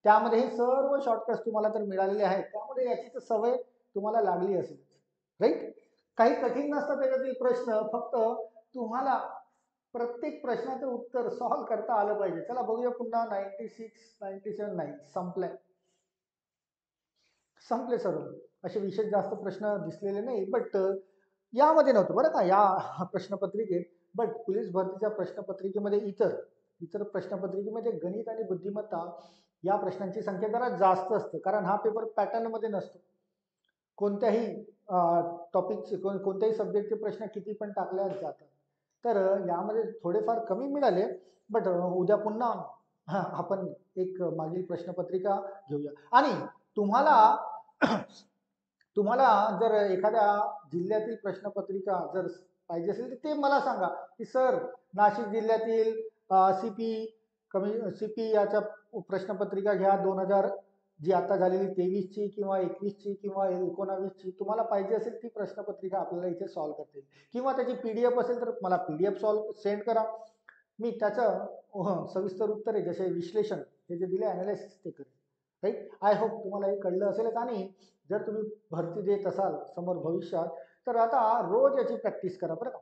त्यामध्ये हे सर्व शॉर्टकट्स तुम्हाला तर मिळालेले आहेत. त्यामुळे याची तर सवय तुम्हाला लागली असेल, राईट? काही कठीण नसतं त्याच्यातील प्रश्न, फक्त तुम्हाला प्रत्येक प्रश्नाचं उत्तर सॉल्व्ह करता आलं पाहिजे. चला बघूया पुन्हा 96, 97 नाही संपलंय. संपले सर्व. असे विशेष जास्त प्रश्न दिसलेले नाही, बट यामध्ये नव्हतं बरं का या प्रश्नपत्रिकेत. बट पोलीस भरतीच्या प्रश्नपत्रिकेमध्ये इतर इतर प्रश्नपत्रिकेमध्ये गणित आणि बुद्धिमत्ता या प्रश्नांची संख्या जरा जास्त असते, कारण हा पेपर पॅटर्नमध्ये नसतो. कोणत्याही टॉपिकचे कोणत्याही सब्जेक्टचे प्रश्न किती पण टाकल्या जातात. तर यामध्ये थोडेफार कमी मिळाले, बट उद्या पुन्हा आपण एक मागील प्रश्नपत्रिका घेऊया. आणि तुम्हाला तुम्हाला जर एखाद्या जिल्ह्यातील प्रश्नपत्रिका जर पाहिजे असेल तर ते मला सांगा की सर नाशिक जिल्ह्यातील सीपी कमी सीपी याच्या प्रश्नपत्रिका घ्या 2000 जी आता झालेली 23ची किंवा 21ची किंवा 19ची तुम्हाला पाहिजे असेल ती प्रश्नपत्रिका आपल्याला इथे सॉल्व्ह करता येईल. किंवा त्याची PDF असेल तर मला PDF सॉल्व्ह सेंड करा. मी त्याचं सविस्तर उत्तर आहे जसे विश्लेषण हे जे दिले ॲनालिसिस ते करेन. राईट? आय होप तुम्हाला हे कळलं असेलच. आणि जर तुम्ही भरती देत असाल समोर भविष्यात तर आता रोज याची प्रॅक्टिस करा बरं का.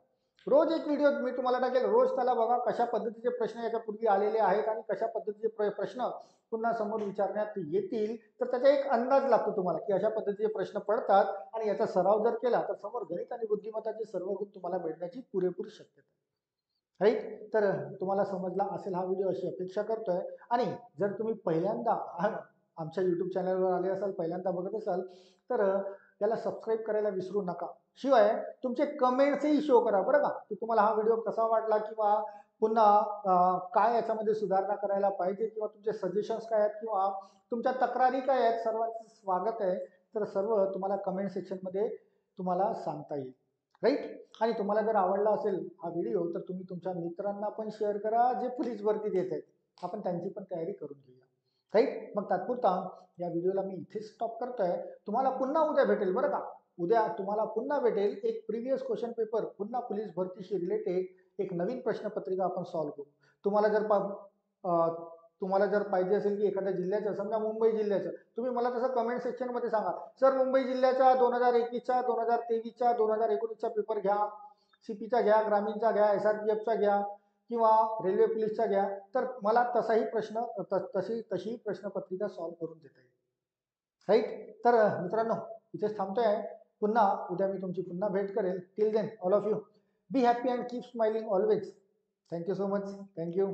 रोज एक व्हिडिओ मी तुम्हाला टाकेल, रोज त्याला बघा कशा पद्धतीचे प्रश्न याच्यापूर्वी आलेले आहेत आणि कशा पद्धतीचे प्रश्न पुन्हा समोर विचारण्यात येतील. तर त्याचा एक अंदाज लागतो तुम्हाला की अशा पद्धतीचे प्रश्न पडतात आणि याचा सराव जर केला तर समोर गणित आणि बुद्धिमत्ताचे सर्व गुण तुम्हाला मिळण्याची पुरेपूर शक्यता. राईट? तर तुम्हाला समजला असेल हा व्हिडिओ अशी अपेक्षा करतोय. आणि जर तुम्ही पहिल्यांदा आमच्या यूट्यूब चॅनलवर आले असाल, पहिल्यांदा बघत असाल तर त्याला सबस्क्राईब करायला विसरू नका. शिवाय तुमचे कमेंट्सही शो करा बरं का, की तुम्हाला हा व्हिडिओ कसा वाटला किंवा पुन्हा काय याच्यामध्ये सुधारणा करायला पाहिजे किंवा तुमचे सजेशन्स काय आहेत किंवा तुमच्या तक्रारी काय आहेत. सर्वांचं स्वागत आहे. तर सर्व तुम्हाला कमेंट सेक्शनमध्ये तुम्हाला सांगता येईल. राईट? आणि तुम्हाला जर आवडला असेल हा व्हिडिओ तर तुम्ही तुमच्या मित्रांना पण शेअर करा जे पोलीस भरती देत आहेत. आपण त्यांची पण तयारी करून घेऊया. राईट? मग तात्पुरता या व्हिडिओला मी इथेच स्टॉप करतोय. तुम्हाला पुन्हा उद्या भेटेल बरं का. उद्या तुम्हाला पुन्हा भेटेल एक प्रिव्हियस क्वेश्चन पेपर, पुन्हा पोलीस भरतीशी रिलेटेड एक नवीन प्रश्नपत्रिका आपण सॉल्व्ह करू. तुम्हाला जर तुम्हाला जर पाहिजे असेल की एखाद्या जिल्ह्याचं, समजा मुंबई जिल्ह्याचं, तुम्ही मला तसं कमेंट सेक्शनमध्ये सांगा, सर मुंबई जिल्ह्याच्या 2021च्या 2023च्या 2019चा पेपर घ्या, सीपीचा घ्या, ग्रामीणचा घ्या, SRPFचा घ्या किंवा रेल्वे पोलीसचा घ्या. तर मला तसाही प्रश्न तशी प्रश्नपत्रिका सॉल्व्ह करून देता येईल. राईट? तर मित्रांनो इथेच थांबतोय. पुन्हा उद्या मी तुमची पुन्हा भेट करेल. Till then all of you be happy and keep smiling always. Thank you so much. Thank you.